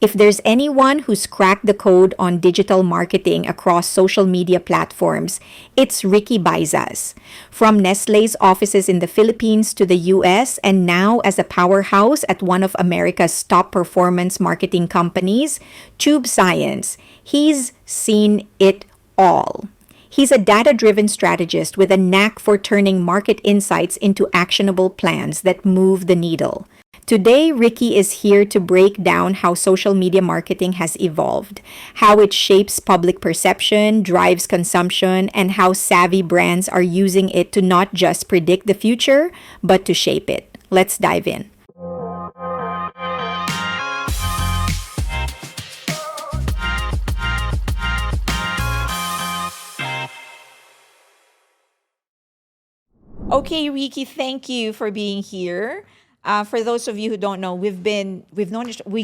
If there's anyone who's cracked the code on digital marketing across social media platforms, it's Ricky Baizas. From Nestle's offices in the Philippines to the US, and now as a powerhouse at one of America's top performance marketing companies, Tube Science, he's seen it all. He's a data-driven strategist with a knack for turning market insights into actionable plans that move the needle. Today, Ricky is here to break down how social media marketing has evolved, how it shapes public perception, drives consumption, and how savvy brands are using it to not just predict the future, but to shape it. Let's dive in. Okay, Ricky, thank you for being here. For those of you who don't know, we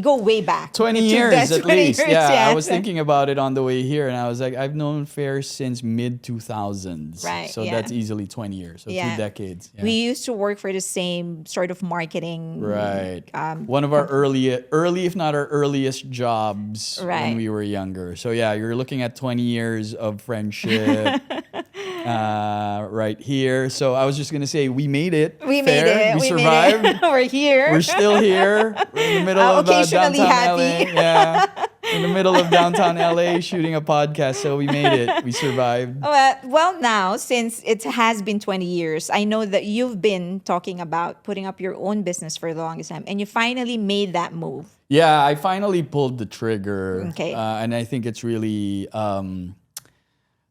go way back. 20 to years that at 20 least. years, Yeah, I yes. was thinking about it on the way here, and I was like, I've known Fair since mid 2000s. Right, So yeah. that's easily 20 years. So Yeah. 2 decades. Yeah. We used to work for the same sort of marketing. Right. One of our early, if not our earliest jobs Right. when we were younger. So yeah, you're looking at 20 years of friendship right here. So I was just going to say, we made it. We Fair. made it. We made survived. it. We're here. We're still here. We're in the middle of Occasionally downtown happy. LA. Yeah. In the middle of downtown LA shooting a podcast. So we made it. We survived. Well, now, since it has been 20 years, I know that you've been talking about putting up your own business for the longest time, and you finally made that move. Yeah, I finally pulled the trigger. Okay. And I think it's really,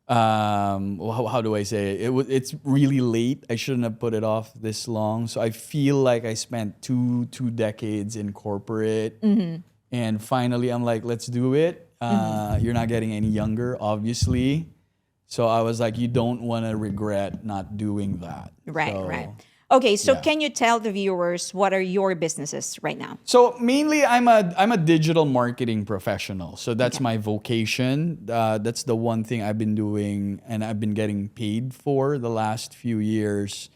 how do I say it? It's really late. I shouldn't have put it off this long. So I feel like I spent two decades in corporate. Mm-hmm. And finally, I'm like, let's do it. You're not getting any younger, obviously. So I was like, you don't want to regret not doing that. Right, So, right. Okay, so yeah. can you tell the viewers what are your businesses right now? So mainly, I'm a digital marketing professional. So that's my vocation. That's the one thing I've been doing, and I've been getting paid for the last few years.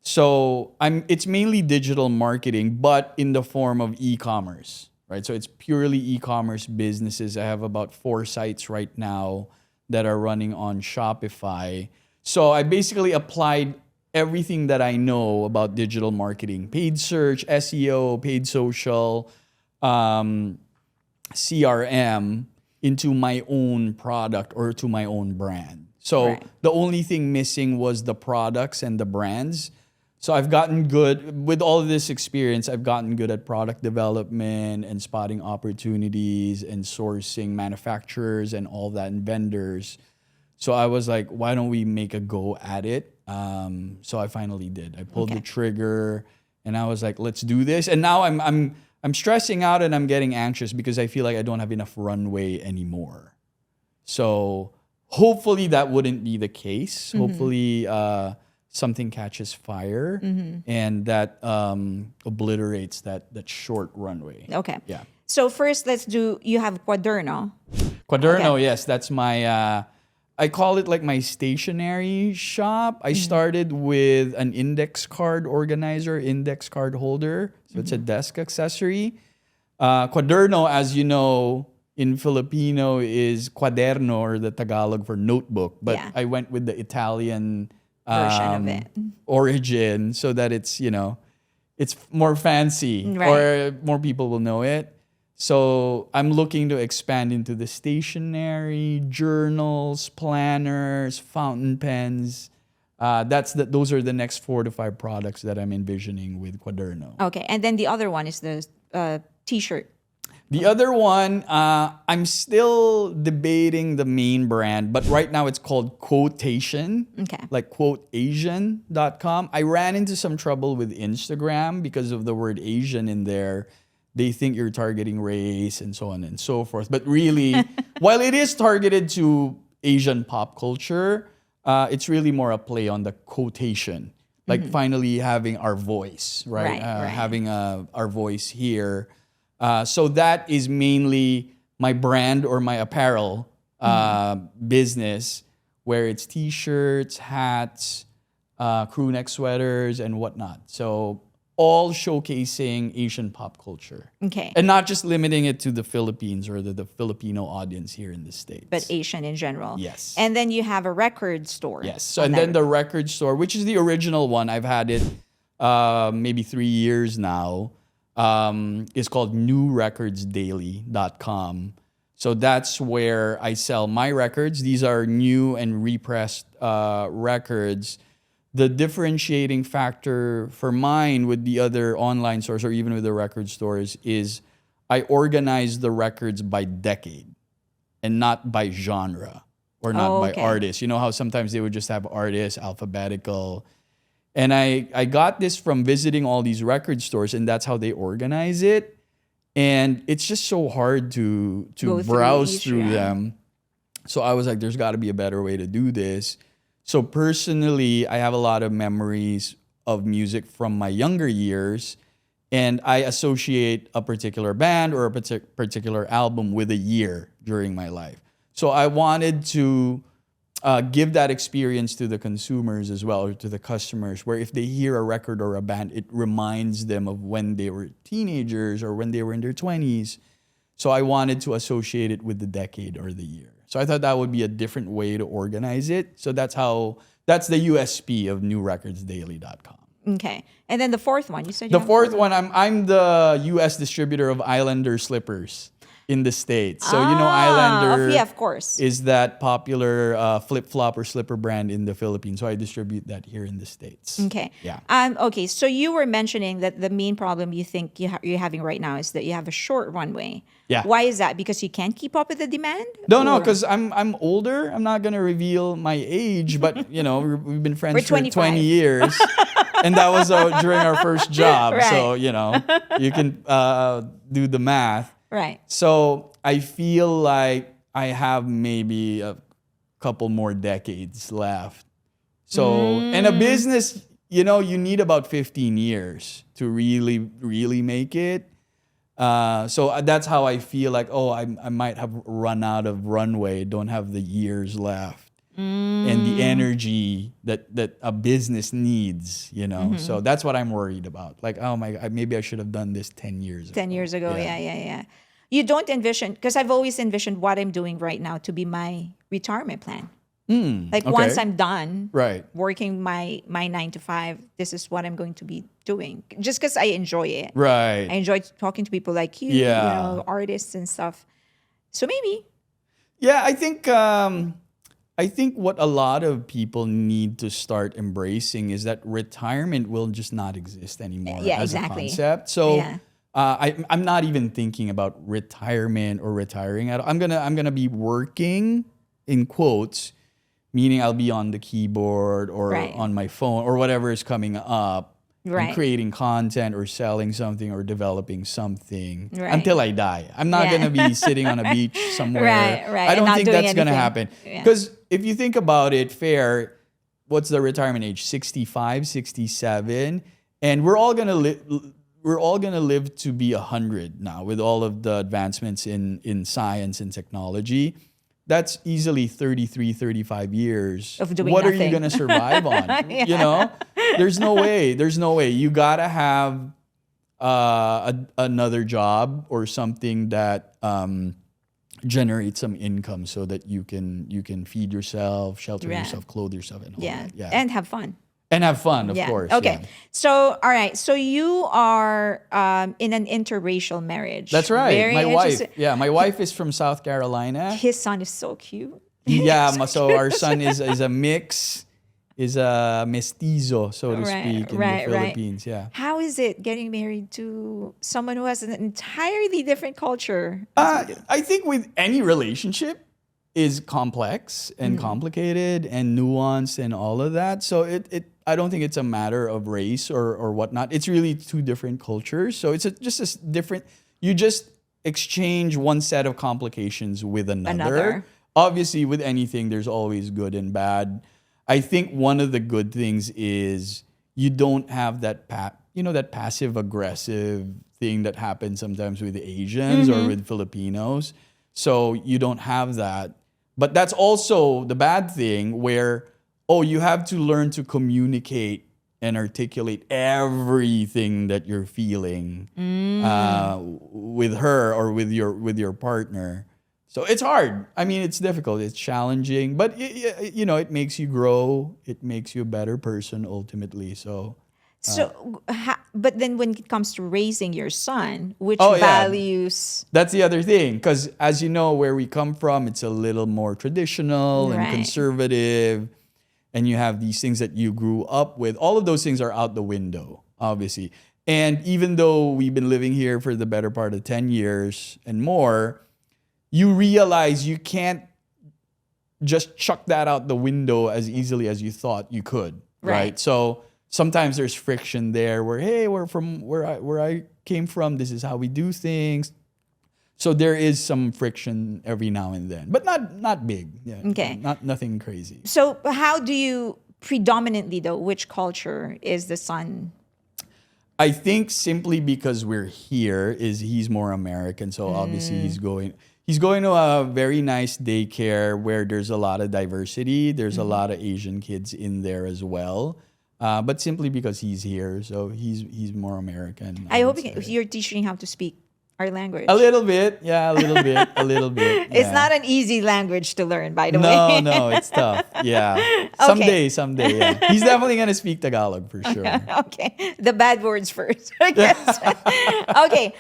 So it's mainly digital marketing, but in the form of e-commerce, right? So it's purely e-commerce businesses. I have about 4 sites right now that are running on Shopify. So I basically applied everything that I know about digital marketing: paid search, SEO, paid social, CRM, into my own product or to my own brand. So Right. the only thing missing was the products and the brands. So I've gotten good with all of this experience. I've gotten good at product development and spotting opportunities and sourcing manufacturers and all that, and vendors. So I was like, why don't we make a go at it? So I finally did. I pulled the trigger, and I was like, let's do this. And now I'm stressing out and I'm getting anxious because I feel like I don't have enough runway anymore. So hopefully that wouldn't be the case. Hopefully something catches fire and that obliterates that short runway. Okay. Yeah. So first, you have Quaderno. Quaderno, Okay. yes, that's my, I call it like my stationery shop. I started with an index card organizer, index card holder. So it's a desk accessory. Quaderno, as you know, in Filipino is quaderno, or the Tagalog for notebook. But Yeah. I went with the Italian Version of it. origin so that it's more fancy, Right. or more people will know it. So I'm looking to expand into the stationery, journals, planners, fountain pens. Those are the next 4 to 5 products that I'm envisioning with Quaderno. Okay, and then the other one is the T-shirt. The other one, I'm still debating the main brand, but right now it's called Quotation, Okay. like quoteasian.com. I ran into some trouble with Instagram because of the word Asian in there. They think you're targeting race and so on and so forth. But really, while it is targeted to Asian pop culture, it's really more a play on the quotation. Like finally having our voice, right? Right. Having our voice here. So that is mainly my brand or my apparel business, where it's t-shirts, hats, crew neck sweaters, and whatnot. So all showcasing Asian pop culture. Okay. And not just limiting it to the Philippines or the Filipino audience here in the States. But Asian in general. Yes. And then you have a record store. Yes. So, and then the record store, which is the original one, I've had it maybe 3 years now, is called newrecordsdaily.com. So that's where I sell my records. These are new and repressed records. The differentiating factor for mine with the other online stores or even with the record stores is I organize the records by decade and not by genre or not by artist. You know how sometimes they would just have artists, alphabetical. And I got this from visiting all these record stores, and that's how they organize it. And it's just so hard to browse through them. So I was like, there's got to be a better way to do this. So personally, I have a lot of memories of music from my younger years, and I associate a particular band or a particular album with a year during my life. So I wanted to give that experience to the consumers as well, or to the customers, where if they hear a record or a band, it reminds them of when they were teenagers or when they were in their 20s. So I wanted to associate it with the decade or the year. So I thought that would be a different way to organize it. So that's the USP of newrecordsdaily.com. Okay. And then the fourth one, you said the fourth one, I'm the US distributor of Islander slippers in the States. So, Islander of course. is that popular flip-flop or slipper brand in the Philippines. So I distribute that here in the States. Okay. Yeah. Okay. So you were mentioning that the main problem you think you're having right now is that you have a short runway. Yeah. Why is that? Because you can't keep up with the demand? No, because I'm older. I'm not gonna reveal my age, but we've been friends for 20 years, and that was during our first job. Right. So you can do the math. Right. So I feel like I have maybe a couple more decades left. So in a business, you need about 15 years to really, really make it. So that's how I feel like, I might have run out of runway, don't have the years left. And the energy that a business needs, So that's what I'm worried about. Like, oh my God, maybe I should have done this 10 years ago. 10 years ago, yeah. You don't envision, because I've always envisioned what I'm doing right now to be my retirement plan. Once I'm done working my 9 to 5, this is what I'm going to be doing. Just because I enjoy it. Right. I enjoy talking to people like you, artists and stuff. So maybe. Yeah, I think what a lot of people need to start embracing is that retirement will just not exist anymore as a concept. So I'm not even thinking about retirement or retiring at all. I'm gonna be working in quotes, meaning I'll be on the keyboard or on my phone or whatever is coming up. And creating content or selling something or developing something until I die. I'm not going to be sitting on a beach somewhere. I don't think that's going to happen. Because if you think about it, what's the retirement age? 65, 67. And we're all going to live to be 100 now with all of the advancements in science and technology. That's easily 33, 35 years. Of doing what nothing. Are you going to survive on? There's no way. You got to have another job or something that generates some income so that you can feed yourself, shelter yourself, clothe yourself, and all that. Yeah. And have fun. And have fun, of course. Okay. Yeah. So, all right. So you are in an interracial marriage. That's right. Very my wife. Yeah, my wife is from South Carolina. His son is so cute. Yeah, so our son is a mix, is a mestizo, so to speak, in the Philippines. Yeah. How is it getting married to someone who has an entirely different culture? I think with any relationship is complex and complicated and nuanced and all of that. So I don't think it's a matter of race or whatnot. It's really two different cultures. So it's just a different. You just exchange one set of complications with another. Obviously, with anything, there's always good and bad. I think one of the good things is you don't have that that passive aggressive thing that happens sometimes with the Asians or with Filipinos. So you don't have that. But that's also the bad thing where, you have to learn to communicate and articulate everything that you're feeling with her or with your partner. So it's hard. I mean, it's difficult. It's challenging, but it makes you grow. It makes you a better person ultimately. So. But then when it comes to raising your son, which Oh, yeah. values? That's the other thing, because as you know, where we come from, it's a little more traditional and Right. conservative, and you have these things that you grew up with. All of those things are out the window, obviously. And even though we've been living here for the better part of 10 years and more, you realize you can't just chuck that out the window as easily as you thought you could, right? So sometimes there's friction there where, hey, we're from where I came from. This is how we do things. So there is some friction every now and then, but not big. Yeah, Okay. Nothing crazy. So how do you predominantly though? Which culture is the son? I think simply because we're here he's more American. So obviously he's going to a very nice daycare where there's a lot of diversity. There's a lot of Asian kids in there as well. But simply because he's here, so he's more American. I hope would say. you're teaching him how to speak our language. A little bit, yeah, a little bit. It's Yeah. not an easy language to learn, by the way. No, it's tough. Yeah, someday. Yeah, he's definitely gonna speak Tagalog for sure. Okay, the bad words first, I guess. Okay,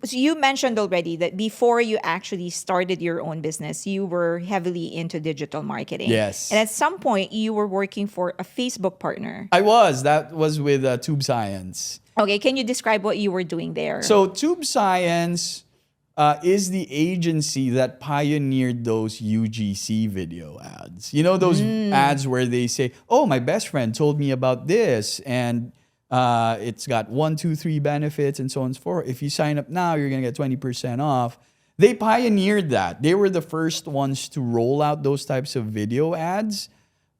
so you mentioned already that before you actually started your own business, you were heavily into digital marketing. Yes. And at some point, you were working for a Facebook partner. That was with Tube Science. Okay, can you describe what you were doing there? So Tube Science is the agency that pioneered those UGC video ads. You know those ads where they say, "Oh, my best friend told me about this, and it's got 1, 2, 3 benefits, and so on and so forth. If you sign up now, you're gonna get 20% off." They pioneered that. They were the first ones to roll out those types of video ads,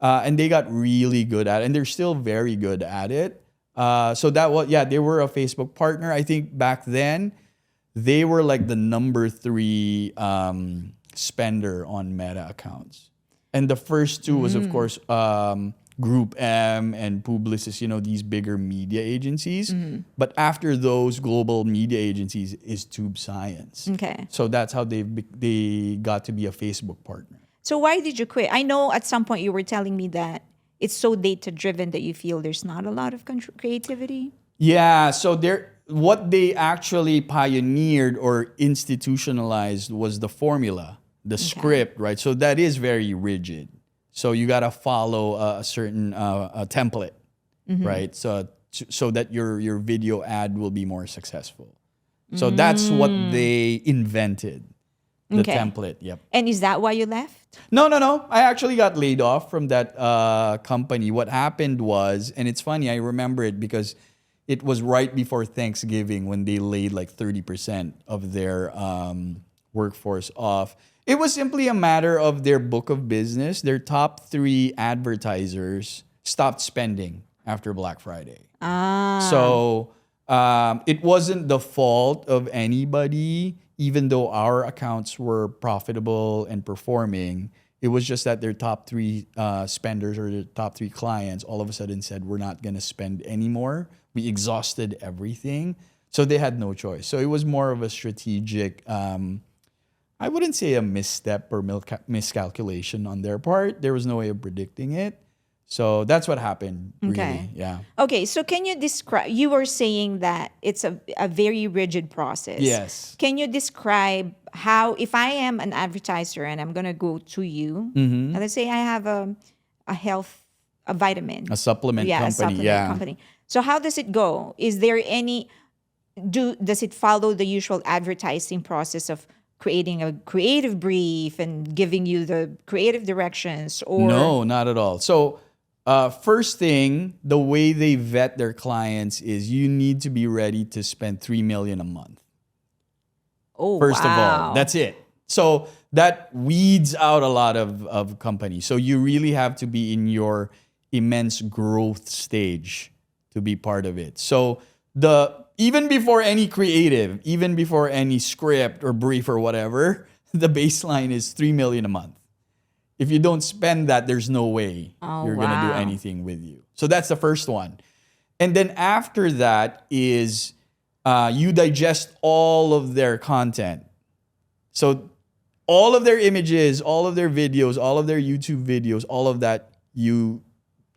and they got really good at it, and they're still very good at it. So they were a Facebook partner. I think back then, they were like the number 3 spender on Meta accounts. And the first 2 was, of course, Group M and Publicis, these bigger media agencies. But after those global media agencies is Tube Science. Okay. So that's how they got to be a Facebook partner. So why did you quit? I know at some point you were telling me that it's so data-driven that you feel there's not a lot of creativity. Yeah, so what they actually pioneered or institutionalized was the formula, the script, right? So that is very rigid. So you got to follow a certain template, right? So that your video ad will be more successful. So that's what they invented, the template. Yep. And is that why you left? No. I actually got laid off from that company. What happened was, and it's funny, I remember it because it was right before Thanksgiving when they laid like 30% of their workforce off. It was simply a matter of their book of business. Their top 3 advertisers stopped spending after Black Friday. So it wasn't the fault of anybody, even though our accounts were profitable and performing. It was just that their top 3 spenders or their top 3 clients all of a sudden said, we're not going to spend anymore. We exhausted everything. So they had no choice. So it was more of a strategic, I wouldn't say a misstep or miscalculation on their part. There was no way of predicting it. So that's what happened, really. Okay. Yeah. Okay, so can you describe, you were saying that it's a very rigid process. Yes. Can you describe how, if I am an advertiser and I'm going to go to you, and let's say I have a vitamin. A supplement A company. supplement company. So how does it go? Is there any, does it follow the usual advertising process of creating a creative brief and giving you the creative directions? Or No, not at all. So first thing, the way they vet their clients is you need to be ready to spend $3 million a month. Oh, First of wow. all, that's it. So that weeds out a lot of companies. So you really have to be in your immense growth stage to be part of it. So even before any creative, even before any script or brief or whatever, the baseline is $3 million a month. If you don't spend that, there's no way you're going to do wow. anything with you. So that's the first one. And then after that is you digest all of their content. So all of their images, all of their videos, all of their YouTube videos, all of that you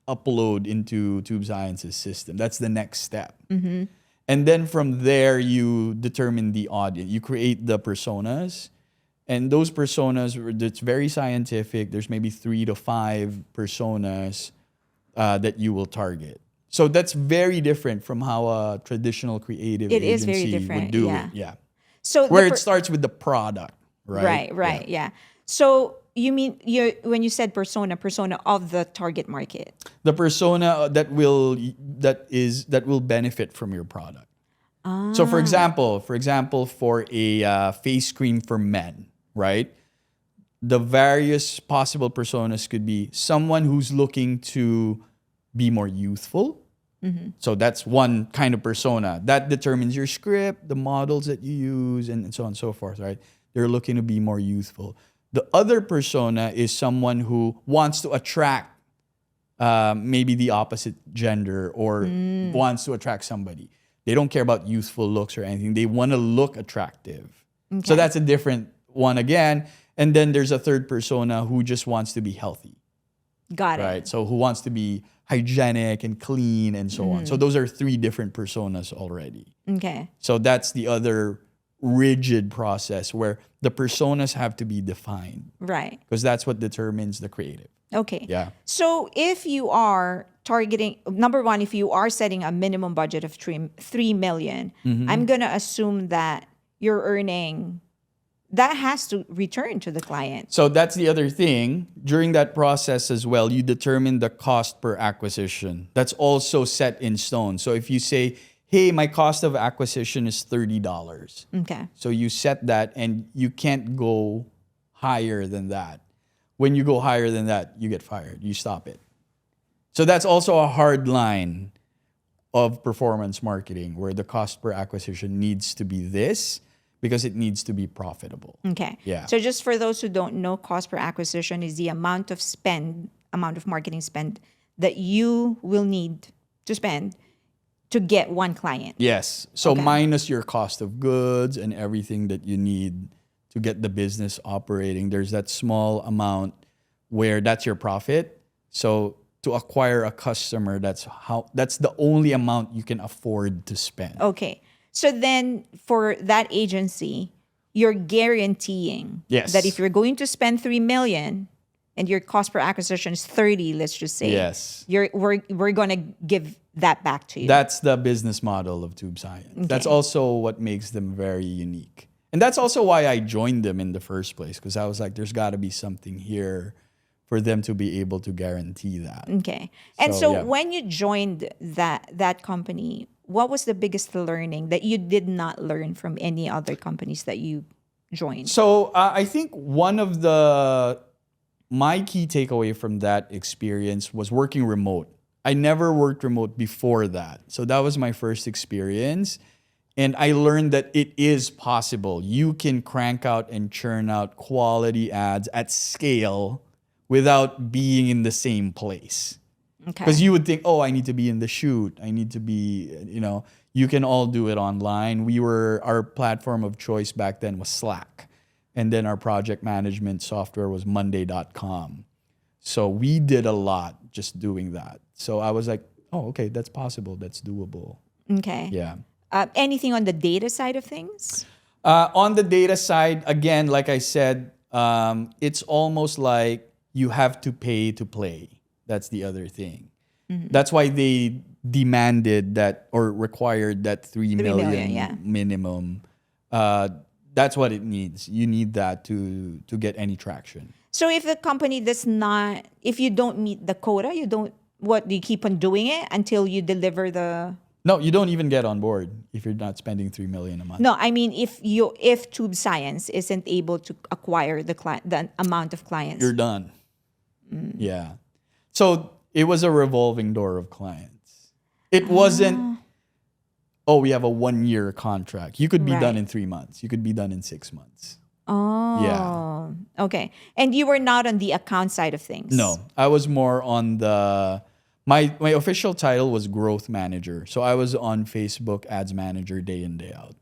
upload into Tube Science's system. That's the next step. Mm-hmm. And then from there, you determine the audience. You create the personas. And those personas, it's very scientific. There's maybe 3 to 5 personas that you will target. So that's very different from how a traditional creative It is very agency different, would do yeah. it. Yeah. So Where it starts with the product, right? Right, yeah. So you mean when you said persona of the target market? The persona that will benefit from your product. So for example, for a face cream for men, right? The various possible personas could be someone who's looking to be more youthful. Mm-hmm. So that's one kind of persona. That determines your script, the models that you use, and so on and so forth, right? They're looking to be more youthful. The other persona is someone who wants to attract maybe the opposite gender or wants to attract somebody. They don't care about youthful looks or anything. They want to look attractive. Okay. So that's a different one again. And then there's a third persona who just wants to be healthy. Got it. Right? So who wants to be hygienic and clean and so on. So those are 3 different personas already. Okay. So that's the other rigid process where the personas have to be defined. Right. Because that's what determines the creative. Okay. Yeah. So if you are targeting, number one, if you are setting a minimum budget of 3 million, I'm going to assume that you're earning, that has to return to the client. So that's the other thing. During that process as well, you determine the cost per acquisition. That's also set in stone. So if you say, hey, my cost of acquisition is $30. Okay. So you set that and you can't go higher than that. When you go higher than that, you get fired. You stop it. So that's also a hard line of performance marketing where the cost per acquisition needs to be this because it needs to be profitable. Okay. Yeah. So just for those who don't know, cost per acquisition is the amount of marketing spend that you will need to spend to get one client. Yes. So minus your cost of goods and everything that you need to get the business operating, there's that small amount where that's your profit. So to acquire a customer, that's the only amount you can afford to spend. Okay. So then for that agency, you're guaranteeing that if you're going to spend 3 million and your cost per acquisition is 30, let's just say. Yes. We're going to give that back to you. That's the business model of Tube Science. Okay. That's also what makes them very unique. And that's also why I joined them in the first place, because I was like, there's got to be something here for them to be able to guarantee that. Okay. And so when you joined that company, what was the biggest learning that you did not learn from any other companies that you joined? So I think my key takeaway from that experience was working remote. I never worked remote before that. So that was my first experience. And I learned that it is possible. You can crank out and churn out quality ads at scale without being in the same place. Okay. Because you would think, I need to be in the shoot. I need to be, you can all do it online. Our platform of choice back then was Slack. And then our project management software was Monday.com. So we did a lot just doing that. So I was like, okay, that's possible. That's doable. Okay. Yeah. Anything on the data side of things? On the data side, again, like I said, it's almost like you have to pay to play. That's the other thing. Mm-hmm. That's why they demanded that or required that 3 million minimum. That's what it needs. You need that to get any traction. So if the company if you don't meet the quota, do you keep on doing it until you deliver the... No, you don't even get on board if you're not spending 3 million a month. No, I mean if Tube Science isn't able to acquire the amount of clients, you're done. Yeah. So it was a revolving door of clients. It wasn't, we have a 1-year contract. You could be done in 3 months. You could be done in 6 months. Oh, okay. And you were not on the account side of things. No, I was more on the my official title was growth manager. So I was on Facebook ads manager day in day out.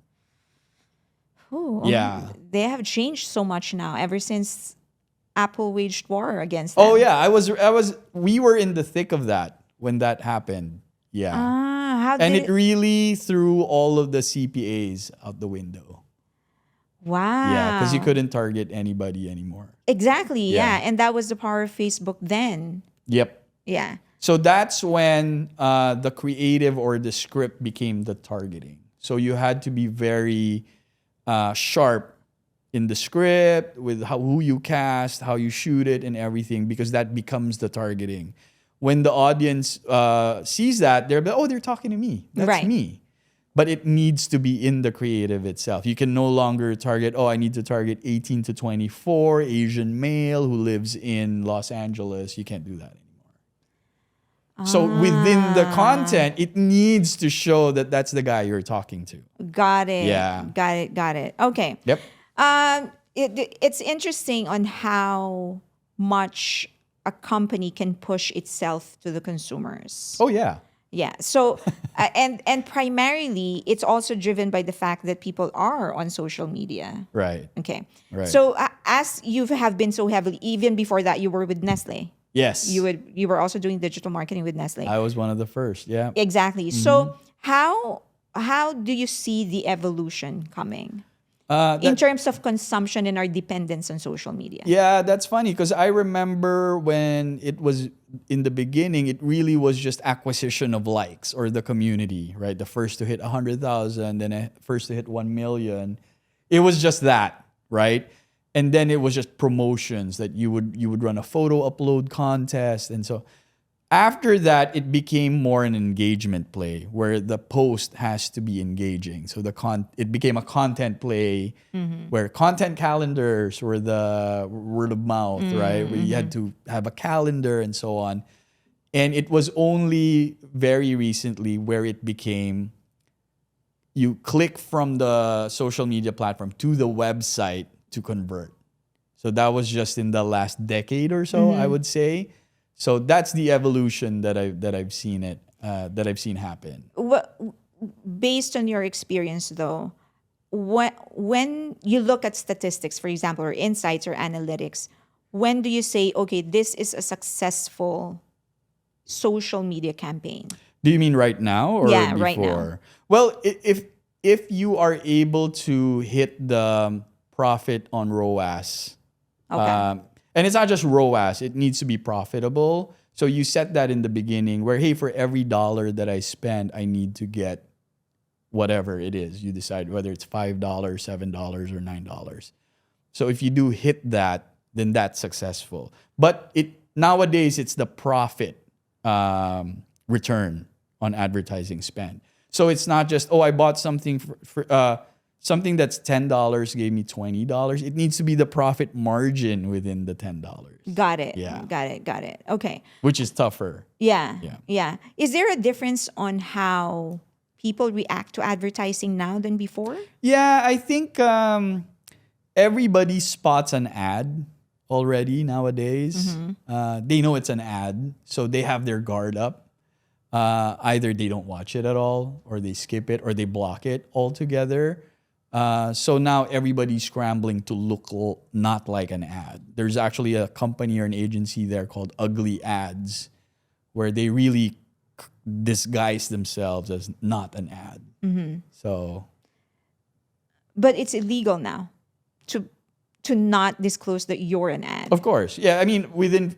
Oh, Yeah. they have changed so much now ever since Apple waged war against Oh them. yeah, we were in the thick of that when that happened. Yeah. How And did it really threw all of the CPAs out the window. Wow. Yeah, because you couldn't target anybody anymore. Exactly, yeah. Yeah. And that was the power of Facebook then. Yep. Yeah. So that's when the creative or the script became the targeting. So you had to be very sharp in the script with who you cast, how you shoot it, and everything, because that becomes the targeting. When the audience sees that, they're like, oh, they're talking to me. That's Right. me. But it needs to be in the creative itself. You can no longer target, oh, I need to target 18 to 24, Asian male who lives in Los Angeles. You can't do that anymore. So within the content, it needs to show that that's the guy you're talking to. Got it. Yeah. Got it. Okay. Yep. It's interesting on how much a company can push itself to the consumers. Oh, yeah. Yeah. So, and primarily, it's also driven by the fact that people are on social media. Right. Okay. Right. So, as you have been so heavily, even before that, you were with Nestle. Yes. You were also doing digital marketing with Nestle. I was one of the first. Yeah. Exactly. So, how do you see the evolution coming in terms of consumption and our dependence on social media? Yeah, that's funny because I remember when it was in the beginning, it really was just acquisition of likes or the community, right? The first to hit 100,000, then first to hit 1 million. It was just that, right? And then it was just promotions that you would run a photo upload contest. And so after that, it became more an engagement play where the post has to be engaging. So it became a content play where content calendars were the word of mouth, right? Where you had to have a calendar and so on. And it was only very recently where it became you click from the social media platform to the website to convert. So that was just in the last decade or so, I would say. So that's the evolution that I've seen happen. Based on your experience, though, when you look at statistics, for example, or insights or analytics, when do you say, okay, this is a successful social media campaign? Do you mean right now or Yeah, before? right now. Well, if you are able to hit the profit on ROAS, Okay. and it's not just ROAS, it needs to be profitable. So you set that in the beginning where, hey, for every dollar that I spend, I need to get whatever it is. You decide whether it's $5, $7, or $9. So if you do hit that, then that's successful. But nowadays, it's the profit return on advertising spend. So it's not just, oh, I bought something for something that's $10 gave me $20. It needs to be the profit margin within the $10. Got it. Yeah. Got it. Okay. Which is tougher. Yeah. Is there a difference on how people react to advertising now than before? Yeah, I think everybody spots an ad already nowadays. They know it's an ad, so they have their guard up. Either they don't watch it at all, or they skip it, or they block it altogether. So now everybody's scrambling to look not like an ad. There's actually a company or an agency there called Ugly Ads, where they really disguise themselves as not an ad. So, But it's illegal now to not disclose that you're an ad. of course, yeah. I mean,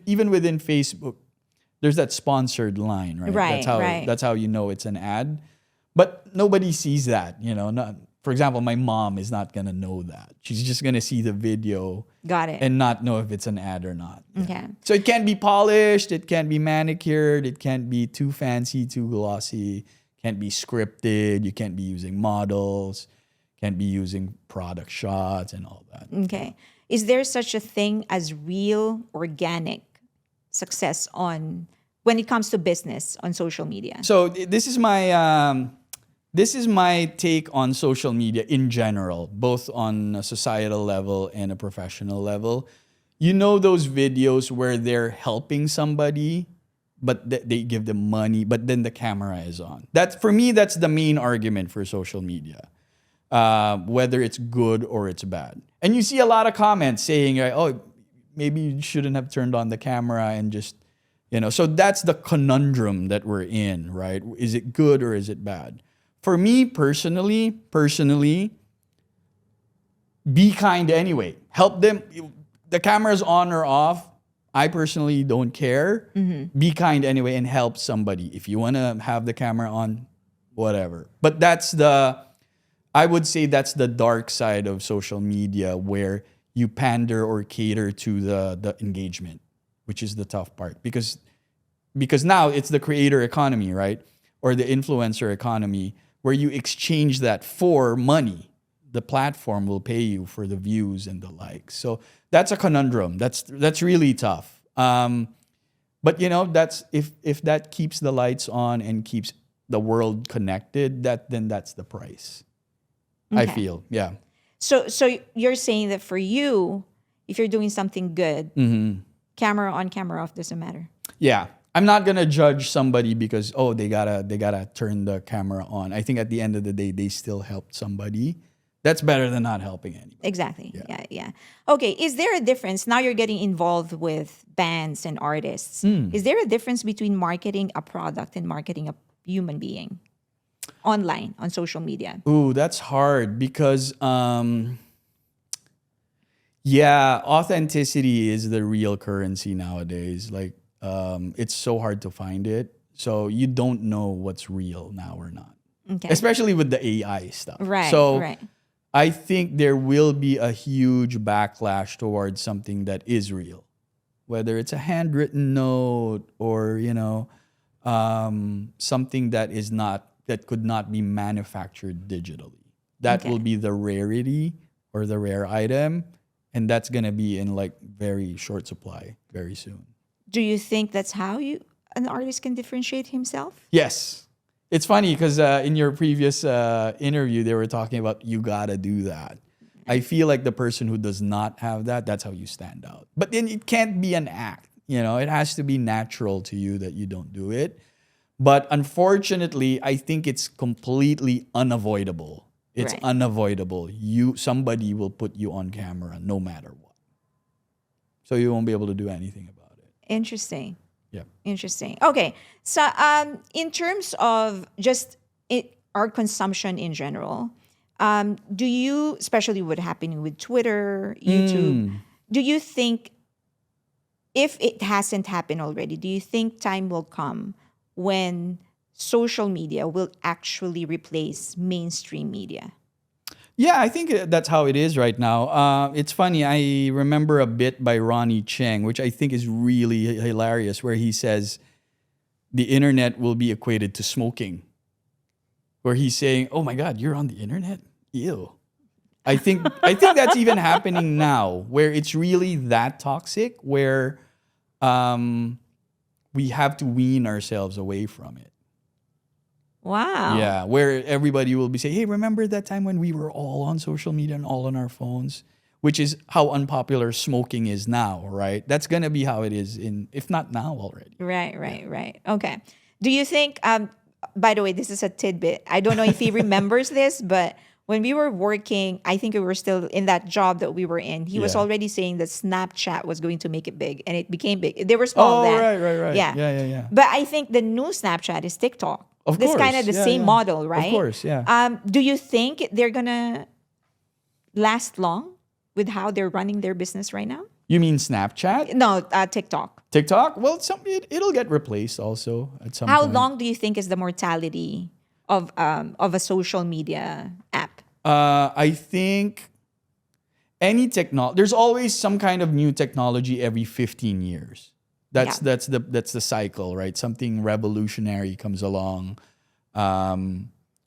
even within Facebook, there's that sponsored line, right? Right. That's how you know it's an ad. But nobody sees that, For example, my mom is not gonna know that. She's just gonna see the video Got it. and not know if it's an ad or not. Okay. So it can't be polished, it can't be manicured, it can't be too fancy, too glossy, can't be scripted, you can't be using models, can't be using product shots and all that. Okay. Is there such a thing as real organic success when it comes to business on social media? So this is my This is my take on social media in general, both on a societal level and a professional level. You know those videos where they're helping somebody, but they give them money, but then the camera is on. That's, for me, that's the main argument for social media, whether it's good or it's bad. And you see a lot of comments saying, oh, maybe you shouldn't have turned on the camera and just, so that's the conundrum that we're in, right? Is it good or is it bad? For me personally, be kind anyway. Help them. The camera's on or off, I personally don't care. Mm-hmm. Be kind anyway and help somebody. If you want to have the camera on, whatever. But I would say that's the dark side of social media, where you pander or cater to the engagement, which is the tough part. Because now it's the creator economy, right? Or the influencer economy, where you exchange that for money. The platform will pay you for the views and the likes. So that's a conundrum. That's really tough. But that's if that keeps the lights on and keeps the world connected, then that's the price. Okay. I feel, yeah. So you're saying that for you, if you're doing something good, mm-hmm. camera on, camera off doesn't matter. Yeah. I'm not gonna judge somebody because they gotta turn the camera on. I think at the end of the day, they still helped somebody. That's better than not helping anyone. Exactly. Yeah. Okay. Is there a difference? Now you're getting involved with bands and artists. Is there a difference between marketing a product and marketing a human being online on social media? Ooh, that's hard because authenticity is the real currency nowadays. Like it's so hard to find it. So you don't know what's real now or not. Okay. Especially with the AI stuff. Right. So right. I think there will be a huge backlash towards something that is real, whether it's a handwritten note or something that could not be manufactured digitally. That will be the rarity or the rare item, and that's gonna be in like very short supply very soon. Do you think that's how an artist can differentiate himself? Yes. It's funny because in your previous interview, they were talking about you gotta do that. I feel like the person who does not have that, that's how you stand out. But then it can't be an act. It has to be natural to you that you don't do it. But unfortunately, I think it's completely unavoidable. It's unavoidable. Somebody will put you on camera no matter what. So you won't be able to do anything about it. Interesting. Yeah. Interesting. Okay. So in terms of just our consumption in general, do you, especially what happening with Twitter, YouTube, do you think, if it hasn't happened already, do you think time will come when social media will actually replace mainstream media? Yeah, I think that's how it is right now. It's funny. I remember a bit by Ronnie Cheng, which I think is really hilarious, where he says the internet will be equated to smoking. Where he's saying, "Oh my God, you're on the internet? Ew." I think that's even happening now, where it's really that toxic, where we have to wean ourselves away from it. Wow. Yeah, where everybody will be saying, hey, remember that time when we were all on social media and all on our phones? Which is how unpopular smoking is now, right? That's going to be how it is if not now already. Right. Okay. Do you think, by the way, this is a tidbit. I don't know if he remembers this, but when we were working, I think we were still in that job that we were in. He was already saying that Snapchat was going to make it big, and it became big. They were small then. Right. Yeah. But I think the new Snapchat is TikTok. Of course. This kind of the same model, right? Of course, yeah. Do you think they're going to last long with how they're running their business right now? You mean Snapchat? No, TikTok. TikTok? Well, it'll get replaced also at some point. How long do you think is the mortality of a social media app? I think any technology, there's always some kind of new technology every 15 years. That's the cycle, right? Something revolutionary comes along.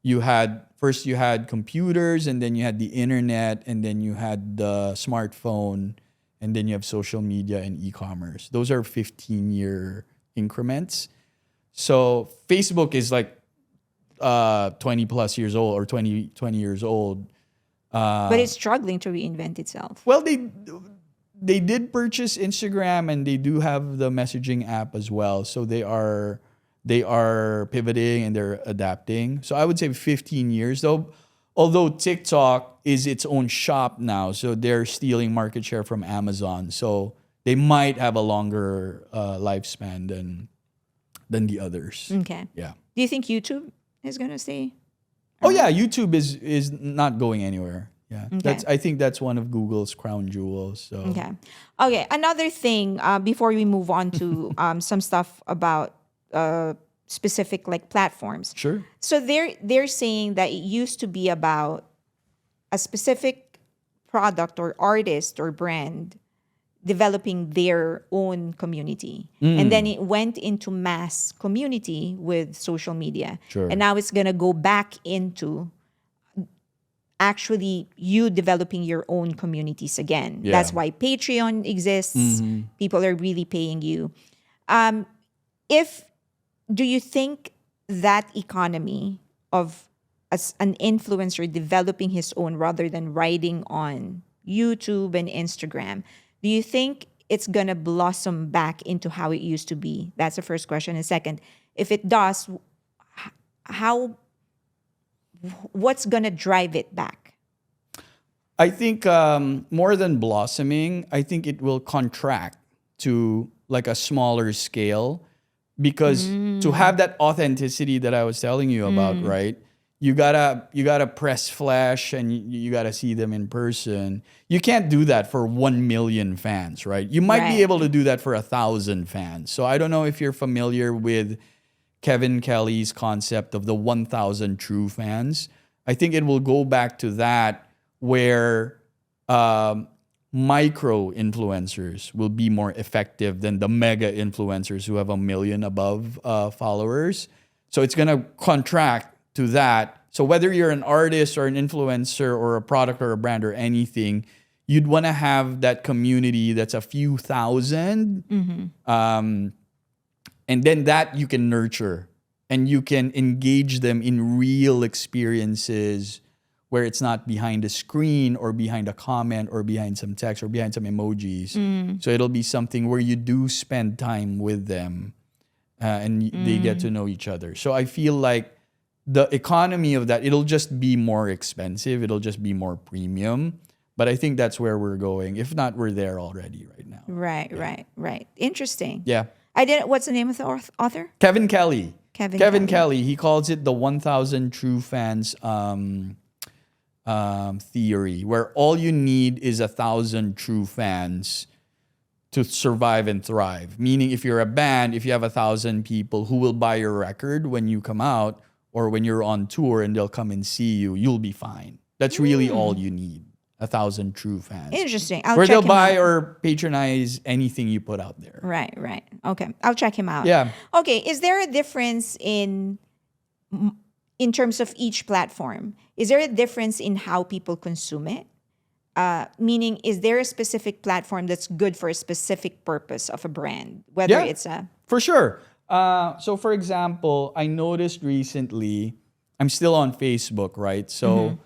You had computers, and then you had the internet, and then you had the smartphone, and then you have social media and e-commerce. Those are 15-year increments. So Facebook is like 20 plus years old or 20 years old. But it's struggling to reinvent itself. Well, they did purchase Instagram and they do have the messaging app as well. So they are pivoting and they're adapting. So I would say 15 years though. Although TikTok is its own shop now, so they're stealing market share from Amazon. So they might have a longer lifespan than the others. Okay. Yeah. Do you think YouTube is going to stay? Oh yeah, YouTube is not going anywhere. Yeah. Okay. I think that's one of Google's crown jewels. So Okay. Another thing before we move on to some stuff about specific like platforms. sure. So they're saying that it used to be about a specific product or artist or brand developing their own community. And then it went into mass community with social media. Sure. And now it's going to go back into actually you developing your own communities again. Yeah. That's why Patreon exists. People are really paying you. Do you think that economy of as an influencer developing his own rather than riding on YouTube and Instagram, do you think it's going to blossom back into how it used to be? That's the first question. And second, if it does, what's going to drive it back? I think more than blossoming, I think it will contract to like a smaller scale because to have that authenticity that I was telling you about, right? You gotta press flash and you gotta see them in person. You can't do that for 1 million fans, right? You might be able to do that for 1,000 fans. So I don't know if you're familiar with Kevin Kelly's concept of the 1,000 true fans. I think it will go back to that where micro influencers will be more effective than the mega influencers who have 1 million above followers. So it's gonna contract to that. So whether you're an artist or an influencer or a product or a brand or anything, you'd want to have that community that's a few thousand. And then that you can nurture and you can engage them in real experiences where it's not behind a screen or behind a comment or behind some text or behind some emojis. So it'll be something where you do spend time with them and they get to know each other. So I feel like the economy of that, it'll just be more expensive. It'll just be more premium. But I think that's where we're going. If not, we're there already right now. Right. Interesting. Yeah. What's the name of the author? Kevin Kelly. Kevin Kelly. He calls it the 1,000 true fans theory, where all you need is 1,000 true fans to survive and thrive. Meaning if you're a band, if you have 1,000 people who will buy your record when you come out or when you're on tour and they'll come and see you, you'll be fine. That's really all you need. 1,000 true fans. Interesting. Where they'll buy or patronize anything you put out there. Right. Okay. I'll check him out. Yeah. Okay. Is there a difference in terms of each platform? Is there a difference in how people consume it? Meaning, is there a specific platform that's good for a specific purpose of a brand? Whether it's a... For sure. So for example, I noticed recently, I'm still on Facebook, right? So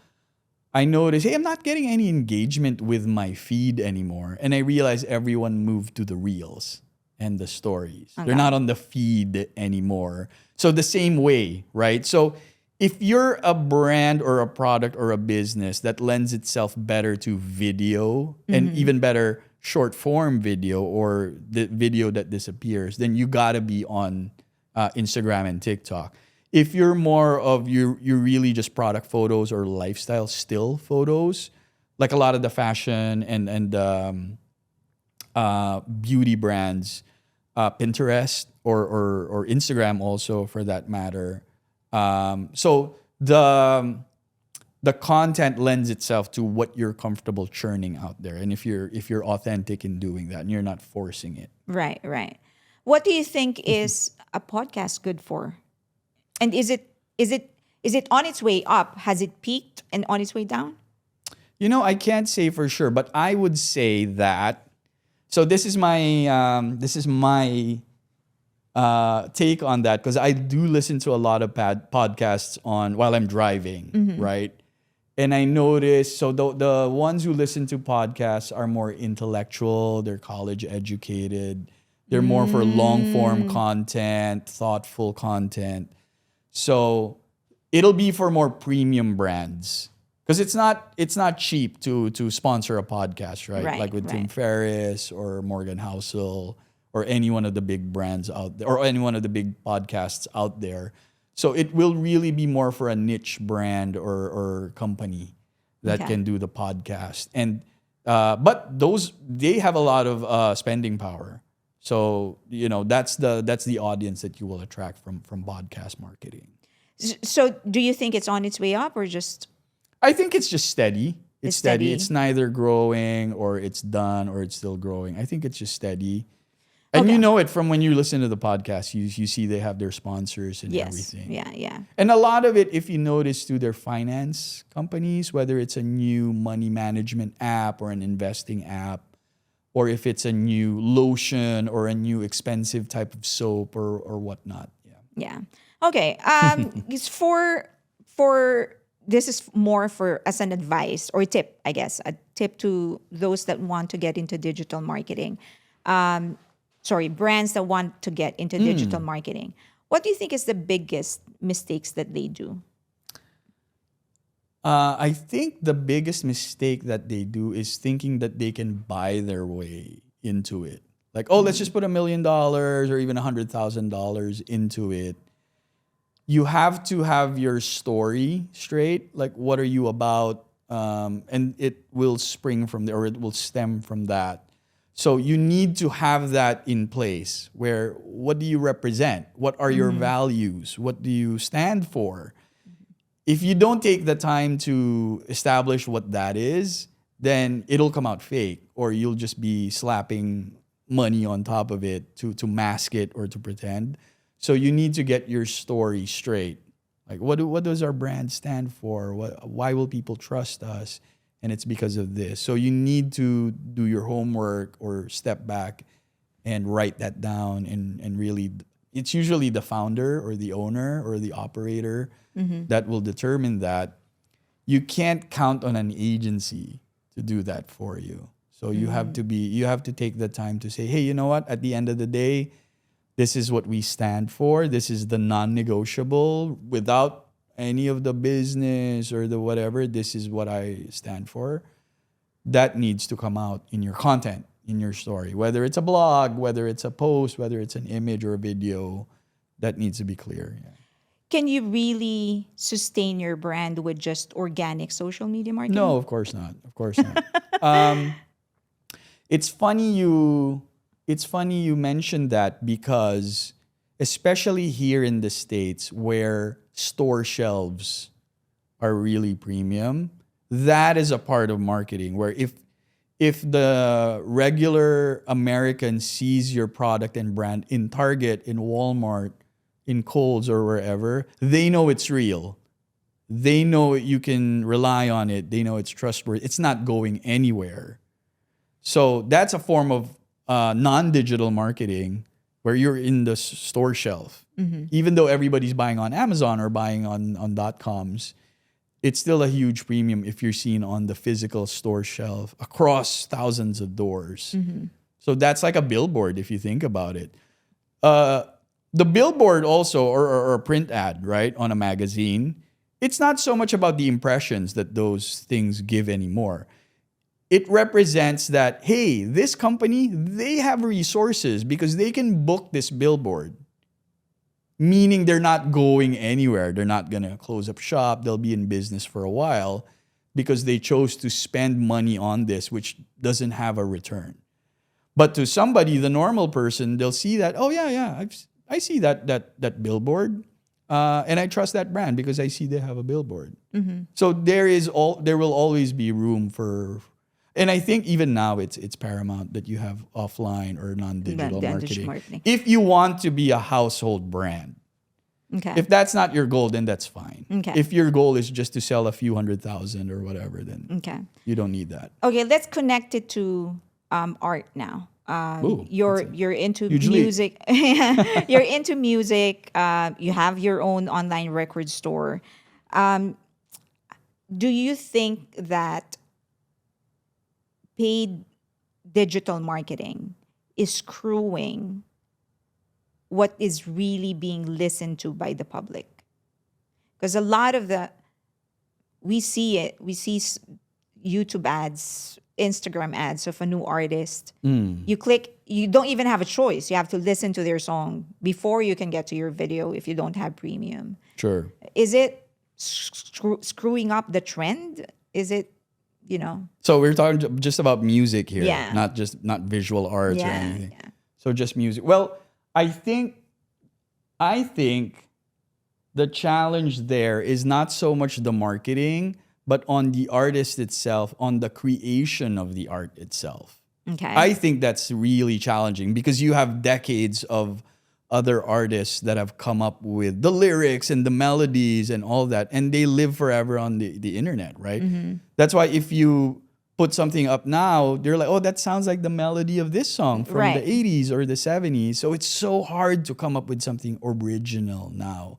I noticed, hey, I'm not getting any engagement with my feed anymore. And I realized everyone moved to the reels and the stories. Okay. They're not on the feed anymore. So the same way, right? So if you're a brand or a product or a business that lends itself better to video and even better short form video or the video that disappears, then you gotta be on Instagram and TikTok. If you're more of you're really just product photos or lifestyle still photos, like a lot of the fashion and beauty brands, Pinterest or Instagram also for that matter. So the content lends itself to what you're comfortable churning out there, and if you're authentic in doing that and you're not forcing it. Right. What do you think is a podcast good for? And is it on its way up? Has it peaked and on its way down? I can't say for sure, but I would say that. So this is my take on that, because I do listen to a lot of podcasts on while I'm driving, right? And I notice, so the ones who listen to podcasts are more intellectual, they're college educated, they're more for long form content, thoughtful content. So it'll be for more premium brands. Because it's not cheap to sponsor a podcast, right? Like with Tim Ferriss or Morgan Housel or any one of the big brands out there, or any one of the big podcasts out there. So it will really be more for a niche brand or company that can do the podcast. And but they have a lot of spending power. So that's the audience that you will attract from podcast marketing. So do you think it's on its way up, or just? I think it's just steady. It's steady. steady. It's neither growing or it's done or it's still growing. I think it's just steady. And you know it from when you listen to the podcast. You see they have their sponsors and everything. Yeah. And a lot of it, if you notice, through their finance companies, whether it's a new money management app or an investing app, or if it's a new lotion or a new expensive type of soap or whatnot. Yeah. Okay. It's for this is more for as an advice or tip, I guess, a tip to those that want to get into digital marketing. Brands that want to get into digital marketing. What do you think is the biggest mistakes that they do? I think the biggest mistake that they do is thinking that they can buy their way into it. Like, let's just put $1 million or even $100,000 into it. You have to have your story straight. Like, what are you about? And it will spring from there, or it will stem from that. So you need to have that in place, where what do you represent? What are your values? What do you stand for? If you don't take the time to establish what that is, then it'll come out fake, or you'll just be slapping money on top of it to mask it or to pretend. So you need to get your story straight. Like, what does our brand stand for? Why will people trust us? And it's because of this. So you need to do your homework or step back and write that down and really, it's usually the founder or the owner or the operator that will determine that. You can't count on an agency to do that for you. So you have to take the time to say, hey, you know what? At the end of the day, this is what we stand for. This is the non-negotiable. Without any of the business or the whatever, this is what I stand for. That needs to come out in your content, in your story. Whether it's a blog, whether it's a post, whether it's an image or a video, that needs to be clear. Yeah. Can you really sustain your brand with just organic social media marketing? No, of course not. Of course not. It's funny you mentioned that, because especially here in the States, where store shelves are really premium, that is a part of marketing, where if the regular American sees your product and brand in Target, in Walmart, in Kohl's or wherever, they know it's real. They know you can rely on it. They know it's trustworthy. It's not going anywhere. So that's a form of non-digital marketing, where you're in the store shelf. Even though everybody's buying on Amazon or buying on .coms, it's still a huge premium if you're seen on the physical store shelf across thousands of doors. So that's like a billboard if you think about it. The billboard also, or a print ad, right, on a magazine, it's not so much about the impressions that those things give anymore. It represents that, hey, this company, they have resources because they can book this billboard. Meaning they're not going anywhere. They're not going to close up shop. They'll be in business for a while because they chose to spend money on this, which doesn't have a return. But to somebody, the normal person, they'll see that, I see that billboard, and I trust that brand because I see they have a billboard. So there will always be room for. And I think even now it's paramount that you have offline or non-digital marketing. If you want to be a household brand. Okay. If that's not your goal, then that's fine. Okay. If your goal is just to sell a few 100,000 or whatever, then you don't need that. Okay, let's connect it to art now. Ooh, you're into Usually- music. You're into music. You have your own online record store. Do you think that paid digital marketing is screwing what is really being listened to by the public? Because a lot of we see it. We see YouTube ads, Instagram ads of a new artist. You click, you don't even have a choice. You have to listen to their song before you can get to your video if you don't have premium. Sure. Is it screwing up the trend? Is it, So we're talking just about music here, Yeah. not visual arts or Yeah, anything. yeah. So just music. Well, I think the challenge there is not so much the marketing, but on the artist itself, on the creation of the art itself. Okay. I think that's really challenging because you have decades of other artists that have come up with the lyrics and the melodies and all that, and they live forever on the internet, right? That's why if you put something up now, they're like, oh, that sounds like the melody of this song from Right. the 80s or the 70s. So it's so hard to come up with something original now.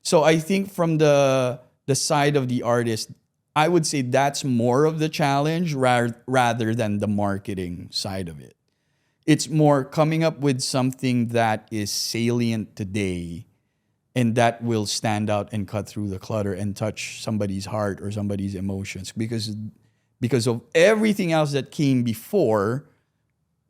So I think from the side of the artist, I would say that's more of the challenge rather than the marketing side of it. It's more coming up with something that is salient today and that will stand out and cut through the clutter and touch somebody's heart or somebody's emotions because of everything else that came before.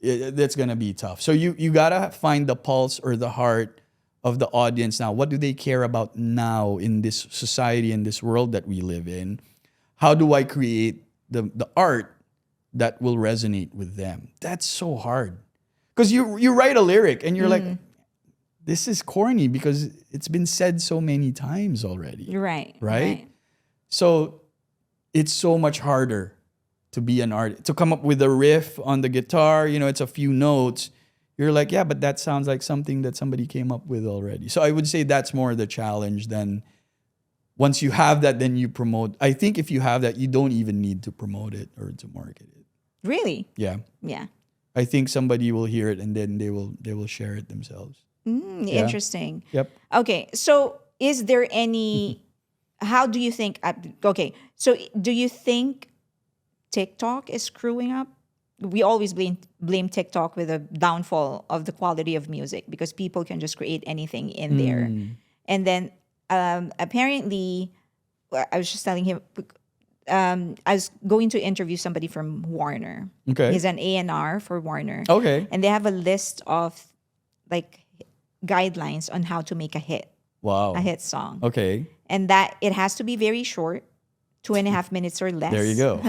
That's going to be tough. So you got to find the pulse or the heart of the audience now. What do they care about now in this society, in this world that we live in? How do I create the art that will resonate with them? That's so hard. Because you write a lyric and you're like, this is corny because it's been said so many times already. You're right. Right? So it's so much harder to be an artist, to come up with a riff on the guitar, it's a few notes. You're like, yeah, but that sounds like something that somebody came up with already. So I would say that's more the challenge than once you have that, then you promote. I think if you have that, you don't even need to promote it or to market it. Really? Yeah. Yeah. I think somebody will hear it and then they will share it themselves. Yeah. Interesting. Yep. Okay. So is there any, how do you think, so do you think TikTok is screwing up? We always blame TikTok with the downfall of the quality of music because people can just create anything in there. And then apparently, I was just telling him, I was going to interview somebody from Warner. Okay. He's an A&R for Warner. Okay. And they have a list of like guidelines on how to make a hit song. Okay. And that it has to be very short, 2.5 minutes or less. There you go.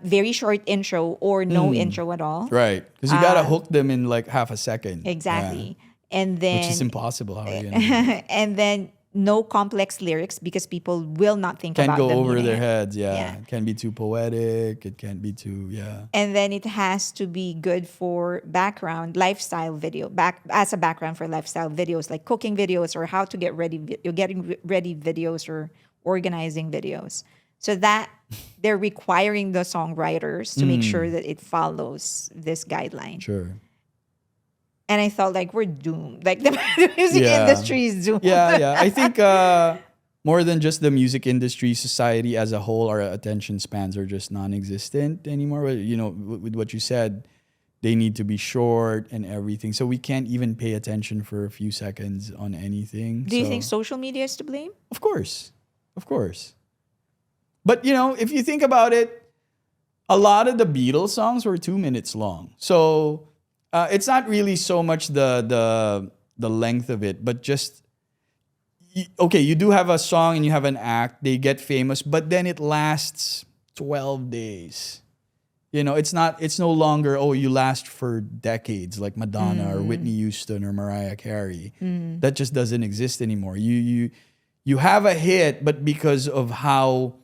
Very short intro or no intro at all. Right. Because you got to hook them in like half a second. Exactly. Yeah. And then Which is impossible. How are you going to do that? and then no complex lyrics because people will not think Can't about go the over meaning. their heads. Yeah. Yeah. It can't be too poetic. It can't be too, yeah. And then it has to be good for lifestyle video, as a background for lifestyle videos like cooking videos or how to get ready, you're getting ready videos or organizing videos. So that they're requiring the songwriters to make sure that it follows this guideline. Sure. And I felt like we're doomed. Like the music Yeah. industry is doomed. Yeah. I think more than just the music industry, society as a whole, our attention spans are just non-existent anymore. With what you said, they need to be short and everything. So we can't even pay attention for a few seconds on anything. Do you think social media is to blame? Of course. But, if you think about it, a lot of the Beatles songs were 2 minutes long. So it's not really so much the length of it, but just, okay, you do have a song and you have an act, they get famous, but then it lasts 12 days. It's no longer, you last for decades like Madonna or Whitney Houston or Mariah Carey. That just doesn't exist anymore. You have a hit, but because of how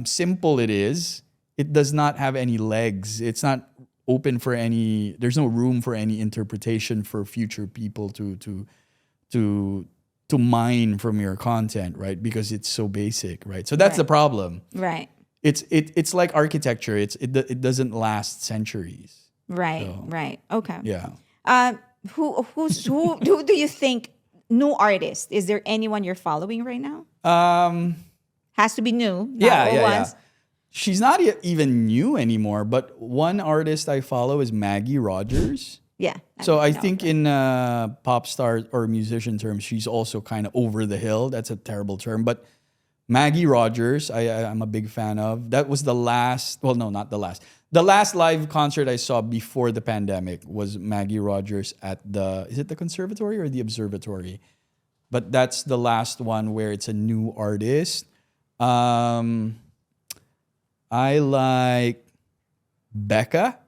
simple it is, it does not have any legs. It's not open for there's no room for any interpretation for future people to mine from your content, right? Because it's so basic, right? So that's the problem. Right. it's like architecture. It doesn't last centuries. Right, So, right. Okay. yeah. Who do you think new artist? Is there anyone you're following right now? Has to be new, not Yeah, old yeah, yeah. ones. She's not even new anymore, but one artist I follow is Maggie Rogers. Yeah. So I know think her. in pop star or musician terms, she's also kind of over the hill. That's a terrible term, but Maggie Rogers, I'm a big fan of. That was the last. Well, no, not the last. The last live concert I saw before the pandemic was Maggie Rogers at the. Is it the Conservatory or the Observatory? But that's the last one where it's a new artist. I like Becca.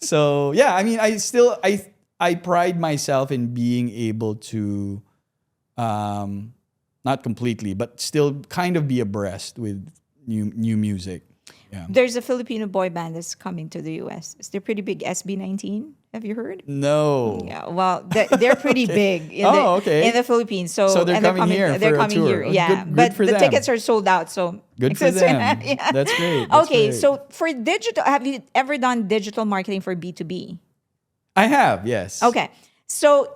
So yeah, I mean, I pride myself in being able to, not completely, but still kind of be abreast with new music. Yeah. There's a Filipino boy band that's coming to the US. They're pretty big. SB19. Have you heard? No. Yeah, well, they're pretty big in the Philippines. So they're and coming here They're for a coming tour. here, Oh, yeah. good But for the them. tickets are sold out. So Good for them. Yeah. That's great. That's Okay, great. so for digital, have you ever done digital marketing for B2B? I have, yes. Okay, so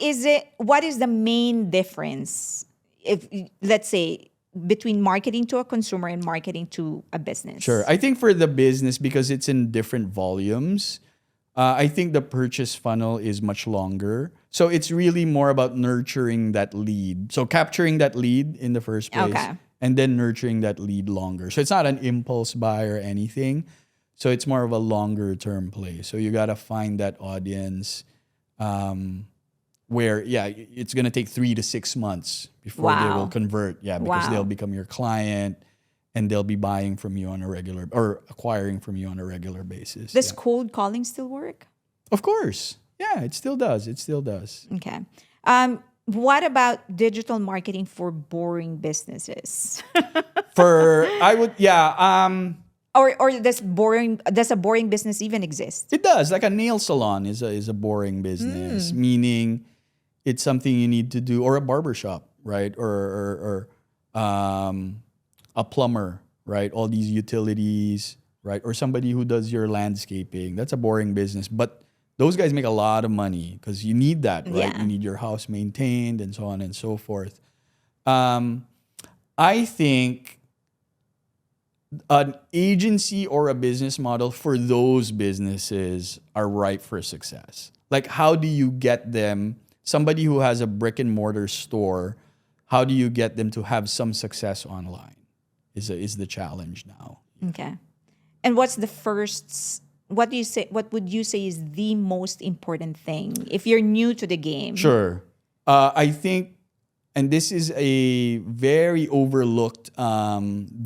what is the main difference, if let's say, between marketing to a consumer and marketing to a business? Sure. I think for the business, because it's in different volumes, I think the purchase funnel is much longer. So it's really more about nurturing that lead. So capturing that lead in the first place, Okay. and then nurturing that lead longer. So it's not an impulse buy or anything. So it's more of a longer term play. So you got to find that audience where, yeah, it's going to take 3 to 6 months before they Wow. will convert. Yeah, because Wow. they'll become your client and they'll be buying from you on a regular or acquiring from you on a regular basis. Does Yeah. cold calling still work? Of course. Yeah, it still does. It still does. Okay. What about digital marketing for boring businesses? Or does a boring business even exist? It does. Like a nail salon is a boring business, meaning it's something you need to do, or a barbershop, right? Or a plumber, right? All these utilities, right? Or somebody who does your landscaping. That's a boring business. But those guys make a lot of money because you need that, right? Yeah. You need your house maintained and so on and so forth. I think an agency or a business model for those businesses are ripe for success. Like, how do you get them, somebody who has a brick and mortar store, how do you get them to have some success online is the challenge now. Okay. And what would you say is the most important thing if you're new to the game? Sure. I think, and this is a very overlooked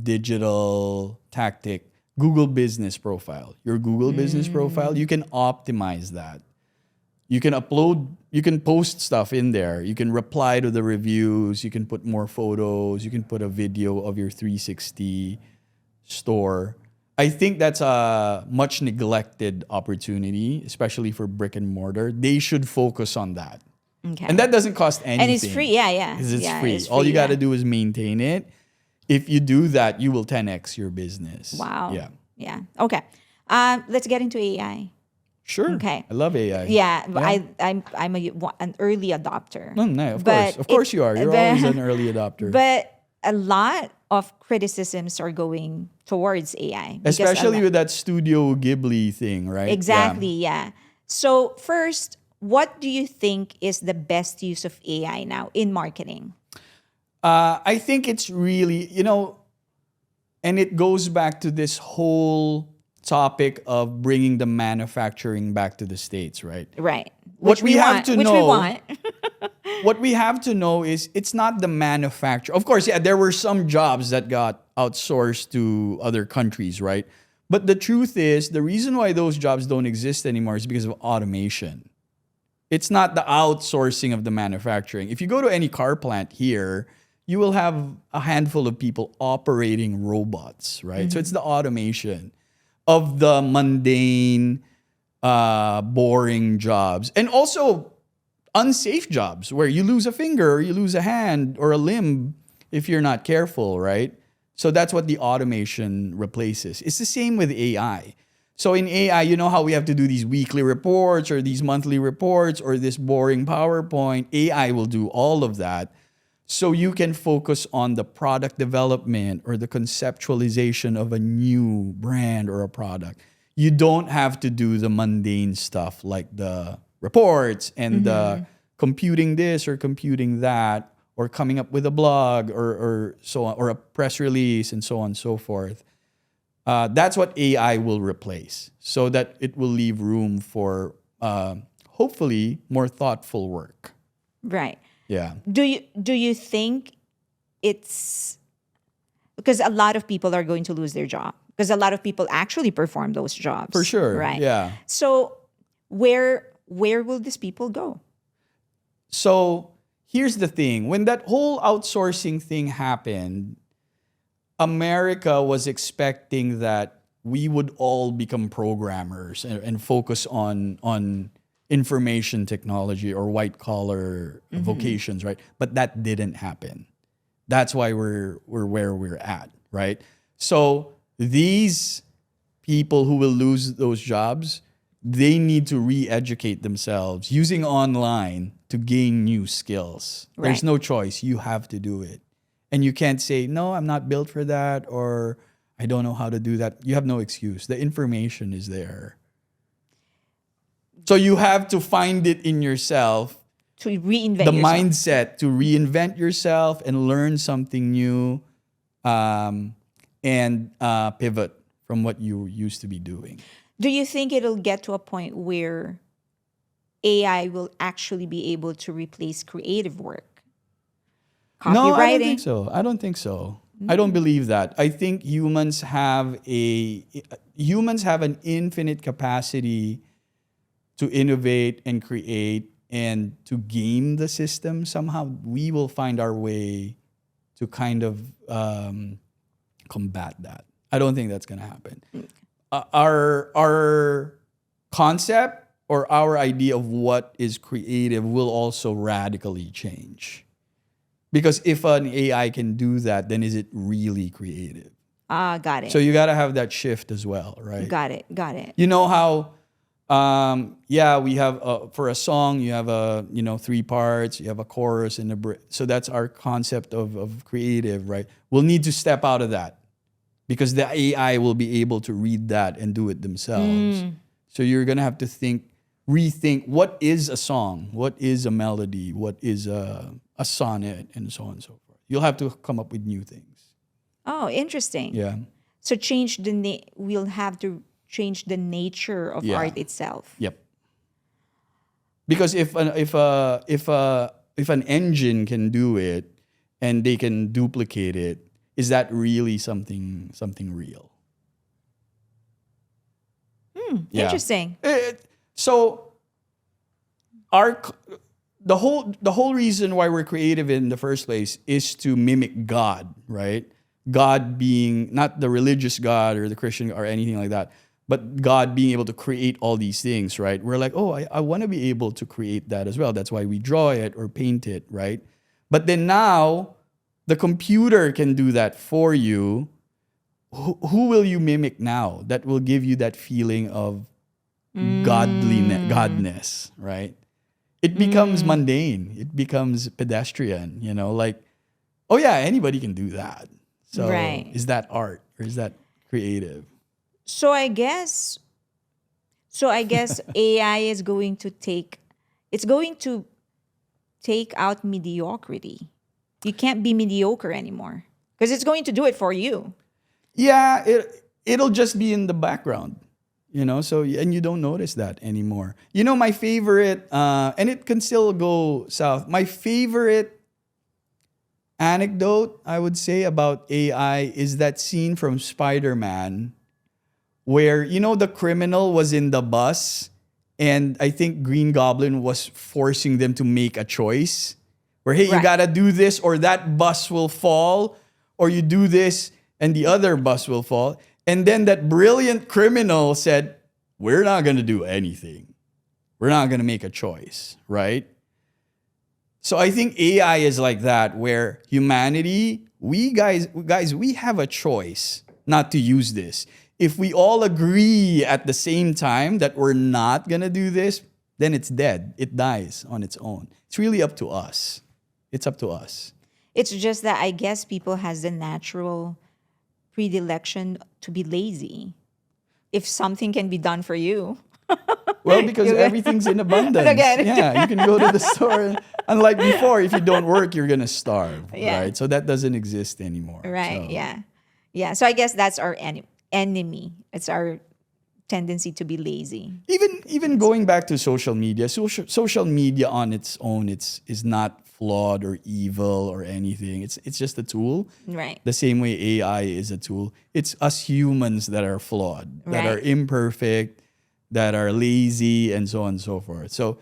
digital tactic, Google Business Profile. Your Google Business Profile, you can optimize that. You can post stuff in there. You can reply to the reviews. You can put more photos. You can put a video of your 360 store. I think that's a much neglected opportunity, especially for brick and mortar. They should focus on that. Okay. And that doesn't cost anything. And it's free. Yeah. 'Cause it's Yeah, free. it's All you got to yeah. do is maintain it. If you do that, you will 10x your business. Wow. Yeah. Yeah. Okay. Let's get into AI. Sure. Okay. I love AI. Yeah, I'm an early adopter. No, of But course. Of course you are. You're always an early adopter. But a lot of criticisms are going towards AI. because Especially with that Studio Ghibli thing, right? Exactly, yeah. So first, what do you think is the best use of AI now in marketing? I think it's really, and it goes back to this whole topic of bringing the manufacturing back to the States, right? Right. What we have to know- we want. What we have to know is it's not the manufacturer. Of course, yeah, there were some jobs that got outsourced to other countries, right? But the truth is, the reason why those jobs don't exist anymore is because of automation. It's not the outsourcing of the manufacturing. If you go to any car plant here, you will have a handful of people operating robots, right? So it's the automation of the mundane, boring jobs. And also unsafe jobs where you lose a finger or you lose a hand or a limb if you're not careful, right? So that's what the automation replaces. It's the same with AI. So in AI, you know how we have to do these weekly reports or these monthly reports or this boring PowerPoint. AI will do all of that. So you can focus on the product development or the conceptualization of a new brand or a product. You don't have to do the mundane stuff like the reports and the computing this or computing that or coming up with a blog or so on, or a press release and so on and so forth. That's what AI will replace, so that it will leave room for hopefully more thoughtful work. Right. Yeah. Do you think it's because a lot of people are going to lose their job because a lot of people actually perform those jobs. For sure. Right. Yeah. So where will these people go? So here's the thing. When that whole outsourcing thing happened, America was expecting that we would all become programmers and focus on information technology or white collar vocations, right? But that didn't happen. That's why we're where we're at, right? So these people who will lose those jobs, they need to re-educate themselves using online to gain new skills. There's Right. no choice. You have to do it. And you can't say, no, I'm not built for that, or I don't know how to do that. You have no excuse. The information is there. So you have to find it in yourself, To reinvent the yourself. mindset to reinvent yourself and learn something new, and pivot from what you used to be doing. Do you think it'll get to a point where AI will actually be able to replace creative work? No, I don't Copywriting? think so. I don't think so. I don't believe that. I think humans have an infinite capacity to innovate and create and to game the system. Somehow we will find our way to kind of combat that. I don't think that's going to happen. Our concept or our idea of what is creative will also radically change. Because if an AI can do that, then is it really creative? Got it. So you got to have that shift as well, right? Got it. You know how, we have for a song, you have 3 parts, you have a chorus and a bridge. So that's our concept of creative, right? We'll need to step out of that because the AI will be able to read that and do it themselves. So you're gonna have to rethink what is a song, what is a melody, what is a sonnet, and so on and so forth. You'll have to come up with new things. Oh, interesting. Yeah. So we'll have to change the nature of Yeah. art itself. Yep. Because if an engine can do it and they can duplicate it, is that really something real? Yeah. Interesting. So the whole reason why we're creative in the first place is to mimic God, right? God being not the religious God or the Christian or anything like that, but God being able to create all these things, right? We're like, oh, I want to be able to create that as well. That's why we draw it or paint it, right? But then now the computer can do that for you. Who will you mimic now that will give you that feeling of godness, right? It becomes mundane. It becomes pedestrian, like, oh yeah, anybody can do that. So Right. is that art or is that creative? So I guess AI is going to take out mediocrity. You can't be mediocre anymore because it's going to do it for you. Yeah, it'll just be in the background, so, and you don't notice that anymore. My favorite, and it can still go south. My favorite anecdote, I would say, about AI is that scene from Spider-Man where, the criminal was in the bus and I think Green Goblin was forcing them to make a choice where, hey, you Right. gotta do this or that bus will fall, or you do this and the other bus will fall. And then that brilliant criminal said, we're not gonna do anything. We're not gonna make a choice, right? So I think AI is like that, where humanity we have a choice not to use this. If we all agree at the same time that we're not gonna do this, then it's dead. It dies on its own. It's really up to us. It's up to us. It's just that I guess people has the natural predilection to be lazy. If something can be done for you. Well, because everything's in abundance. Again. Yeah, you can go to the store. Unlike before, if you don't work, you're gonna starve. Yeah. Right? So that doesn't exist anymore. Right. So, Yeah. Yeah. So I guess that's our enemy. It's our tendency to be lazy. Even going back to social media, social media on its own, is not flawed or evil or anything. It's just a tool. Right. The same way AI is a tool. It's us humans that are flawed, that are Right. imperfect, that are lazy, and so on and so forth. So,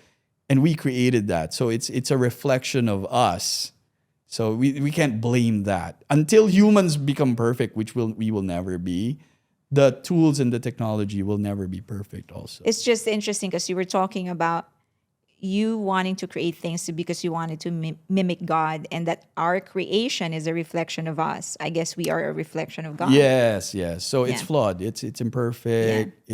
and we created that. So it's a reflection of us. So we can't blame that. Until humans become perfect, which we will never be, the tools and the technology will never be perfect also. It's just interesting because you were talking about you wanting to create things because you wanted to mimic God, and that our creation is a reflection of us. I guess we are a reflection of God. Yes. So it's Yeah. flawed. It's imperfect.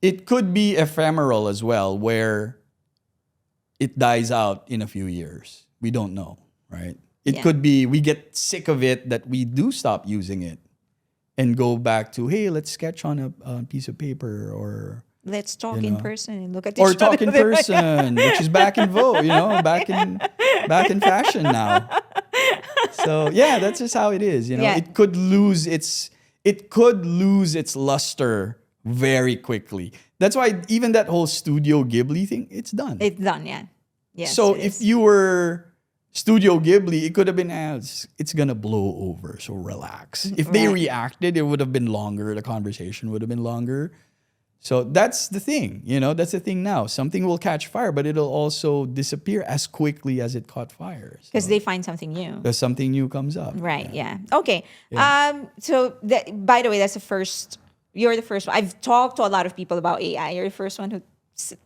It could be ephemeral as well, where it dies out in a few years. We don't know, right? It Yeah. could be we get sick of it, that we do stop using it and go back to, hey, let's sketch on a piece of paper, or Let's talk You in know. person and look at or each talk in other. person, which is back in vogue, back in fashion now. So yeah, that's just how it is. Yeah. It could lose its luster very quickly. That's why even that whole Studio Ghibli thing, it's done. It's done, yeah. Yes, so it if is. you were Studio Ghibli, it could have been, it's gonna blow over, so relax. If they Right. reacted, it would have been longer. The conversation would have been longer. So that's the thing, that's the thing now. Something will catch fire, but it'll also disappear as quickly as it caught fire. Because they find something new. There's something new comes up. Right, yeah. Okay. So by the way, that's the first, you're the first one. I've talked to a lot of people about AI. You're the first one who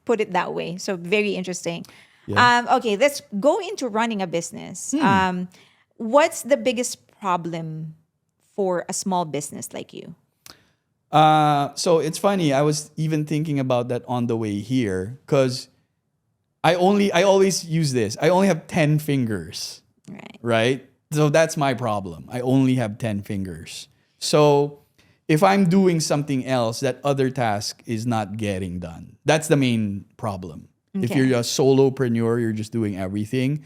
put it that way. So very interesting. Yeah. Okay, let's go into running a business. What's the biggest problem for a small business like you? So it's funny. I was even thinking about that on the way here, because I always use this. I only have 10 fingers, Right. right? So that's my problem. I only have 10 fingers. So if I'm doing something else, that other task is not getting done. That's the main problem. If Okay. you're a solopreneur, you're just doing everything.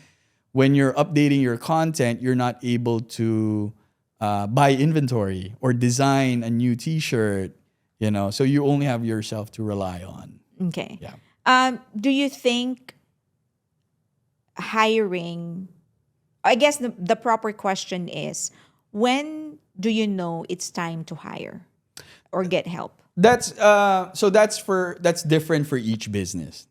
When you're updating your content, you're not able to buy inventory or design a new T-shirt, so you only have yourself to rely on. Okay. Yeah. Do you think hiring, I guess the proper question is, when do you know it's time to hire or get help? That's different for each business.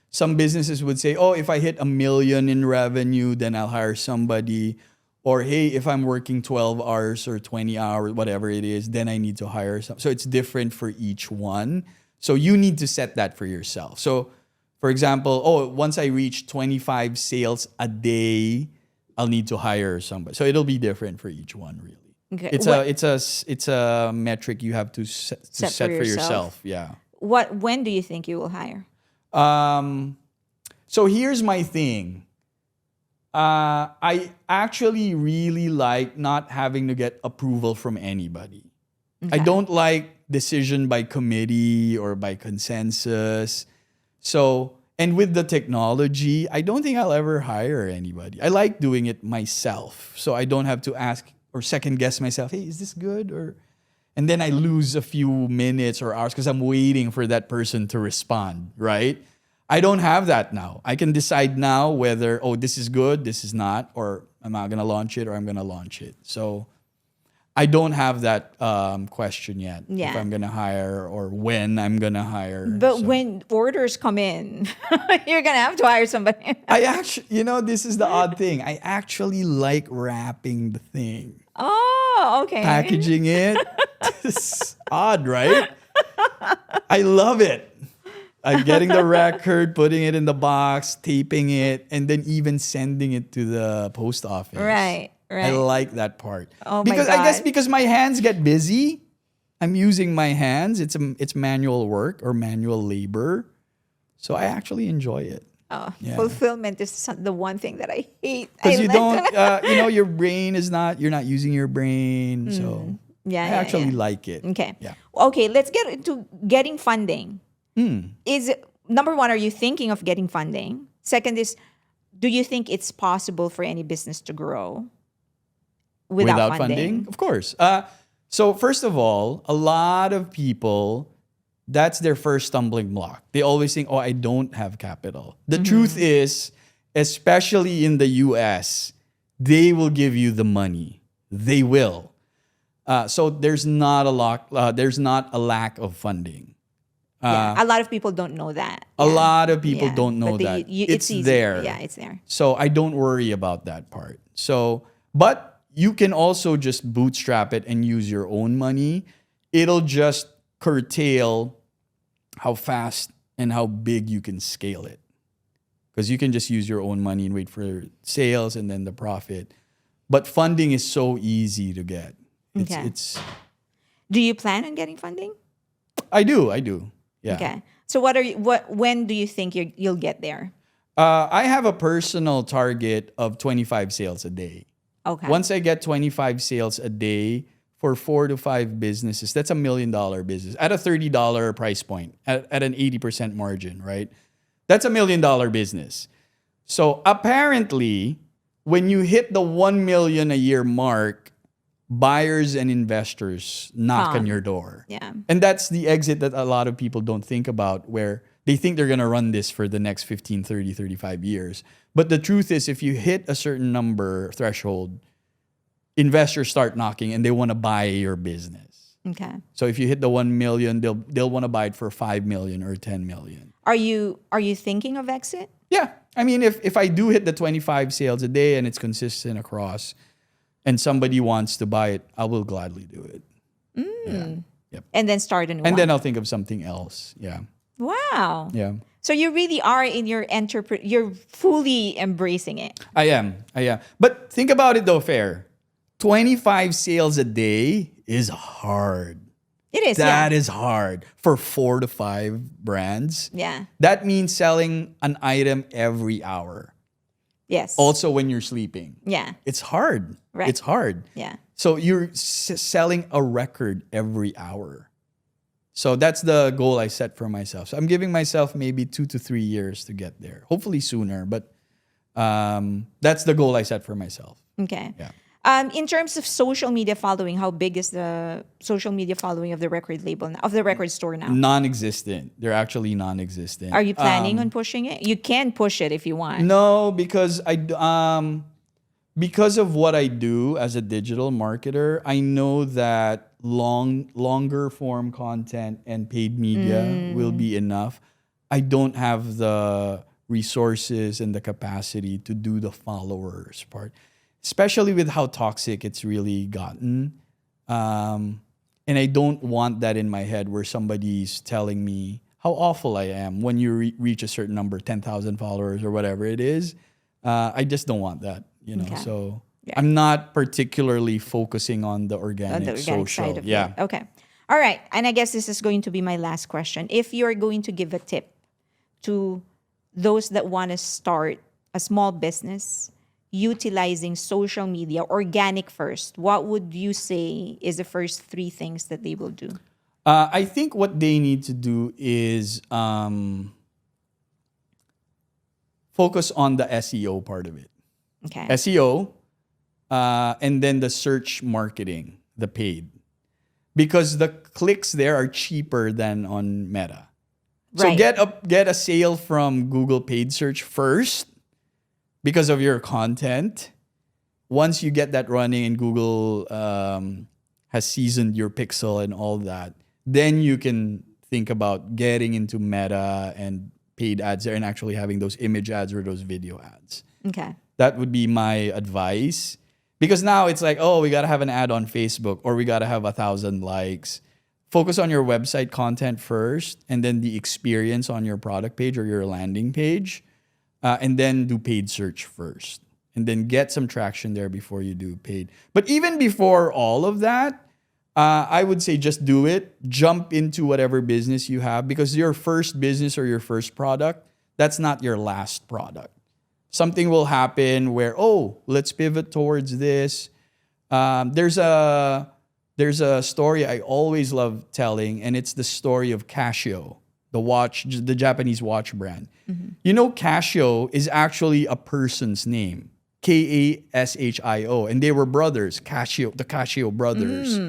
Some businesses would say, oh, if I hit 1 million in revenue, then I'll hire somebody. Or, hey, if I'm working 12 hours or 20 hours, whatever it is, then I need to hire some. So it's different for each one. So you need to set that for yourself. So, for example, once I reach 25 sales a day, I'll need to hire somebody. So it'll be different for each one, really. Okay. It's a metric you have to set for yourself. Yeah. When do you think you will hire? So here's my thing. I actually really like not having to get approval from anybody. I Okay. don't like decision by committee or by consensus. So, and with the technology, I don't think I'll ever hire anybody. I like doing it myself. So I don't have to ask or second guess myself, hey, is this good? And then I lose a few minutes or hours because I'm waiting for that person to respond, right? I don't have that now. I can decide now whether, this is good, this is not, or I'm not going to launch it or I'm going to launch it. So I don't have that question yet. Yeah. If I'm going to hire or when I'm going to hire. But So when orders come in, you're going to have to hire somebody. I actually, this is the odd thing. I actually like wrapping the thing. Oh, okay. Packaging it. It's odd, right? I love it. I'm getting the record, putting it in the box, taping it, and then even sending it to the post office. Right. I like that part. Oh my because I guess God. because my hands get busy, I'm using my hands. It's manual work or manual labor. So I actually enjoy it. Oh, Yeah. fulfillment is the one thing that I hate. Because I you like- don't, your brain is not, you're not using your brain. So Yeah, I yeah, actually yeah. like it. Okay. Yeah. Okay, let's get into getting funding. Is number one, are you thinking of getting funding? Second is, do you think it's possible for any business to grow without funding? Of course. So first of all, a lot of people, that's their first stumbling block. They always think, oh, I don't have capital. The truth is, especially in the US, they will give you the money. They will. So there's not a lack of funding. Yeah, a lot of people don't know that. A Yeah. lot of people Yeah, don't know but that. It's easy. there. Yeah, it's there. So I don't worry about that part. So, but you can also just bootstrap it and use your own money. It'll just curtail how fast and how big you can scale it. Because you can just use your own money and wait for sales and then the profit. But funding is so easy to get. Okay. It's Do you plan on getting funding? I do. Yeah. Okay. So when do you think you'll get there? I have a personal target of 25 sales a day. Okay. Once I get 25 sales a day for 4 to 5 businesses, that's $1 million business at a $30 price point, at an 80% margin, right? That's $1 million business. So apparently, when you hit the 1 million a year mark, buyers and investors knock on your door. Yeah. And that's the exit that a lot of people don't think about, where they think they're going to run this for the next 15, 30, 35 years. But the truth is, if you hit a certain number threshold, investors start knocking and they want to buy your business. Okay. So if you hit the 1 million, they'll want to buy it for 5 million or 10 million. Are you thinking of exit? Yeah. I mean, if I do hit the 25 sales a day and it's consistent across, and somebody wants to buy it, I will gladly do it. Yeah. Yep. And then start a new And one. then I'll think of something else. Yeah. Wow. Yeah. So you really are in your you're fully embracing it. I am. But think about it though, Fair. 25 sales a day is hard. It is. That is hard for 4 to 5 brands. Yeah. That means selling an item every hour. Yes. Also when you're sleeping. Yeah. It's hard. Right. It's hard. Yeah. So you're selling a record every hour. So that's the goal I set for myself. So I'm giving myself maybe 2 to 3 years to get there. Hopefully sooner, but that's the goal I set for myself. Okay. Yeah. In terms of social media following, how big is the social media following of the record label now, of the record store now? Non-existent. They're actually non-existent. Are you planning on pushing it? You can push it if you want. No, because because of what I do as a digital marketer, I know that longer form content and paid media will be enough. I don't have the resources and the capacity to do the followers part, especially with how toxic it's really gotten. And I don't want that in my head where somebody's telling me how awful I am when you reach a certain number, 10,000 followers or whatever it is. I just don't want that, Okay. So Yeah. I'm not particularly focusing on the organic, social. side of Yeah. it. Okay. All right. And I guess this is going to be my last question. If you're going to give a tip to those that want to start a small business utilizing social media, organic first, what would you say is the first 3 things that they will do? I think what they need to do is focus on the SEO part of it. Okay. SEO, and then the search marketing, the paid. Because the clicks there are cheaper than on Meta. So Right. get a sale from Google paid search first because of your content. Once you get that running and Google has seasoned your pixel and all that, then you can think about getting into Meta and paid ads there and actually having those image ads or those video ads. Okay. That would be my advice. Because now it's like, oh, we got to have an ad on Facebook or we got to have 1,000 likes. focus on your website content first, and then the experience on your product page or your landing page, and then do paid search first. And then get some traction there before you do paid. But even before all of that, I would say just do it. Jump into whatever business you have, because your first business or your first product, that's not your last product. Something will happen where, oh, let's pivot towards this. There's a story I always love telling, and it's the story of Casio, the Japanese watch brand. Mm-hmm. You know, Casio is actually a person's name, Kashio, and they were brothers, the Casio brothers.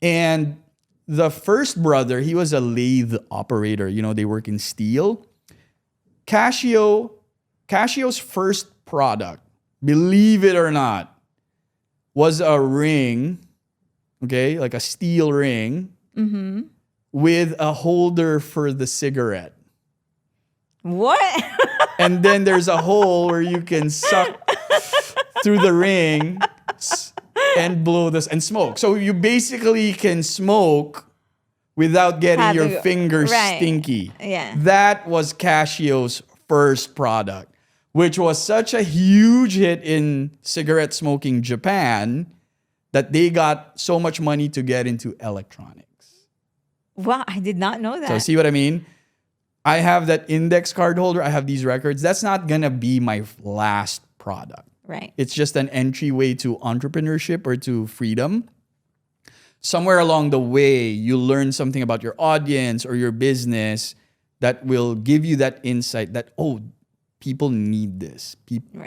And the first brother, he was a lathe operator. You know, they work in steel. Casio's first product, believe it or not, was a ring, okay, like a steel ring, with a holder for the cigarette. What? And then there's a hole where you can suck through the ring and blow this and smoke. So you basically can smoke without getting your fingers stinky. Yeah. That was Casio's first product, which was such a huge hit in cigarette smoking Japan that they got so much money to get into electronics. Wow, I did not know that. So see what I mean? I have that index card holder. I have these records. That's not going to be my last product. Right. It's just an entryway to entrepreneurship or to freedom. Somewhere along the way, you learn something about your audience or your business that will give you that insight that, oh, people need this.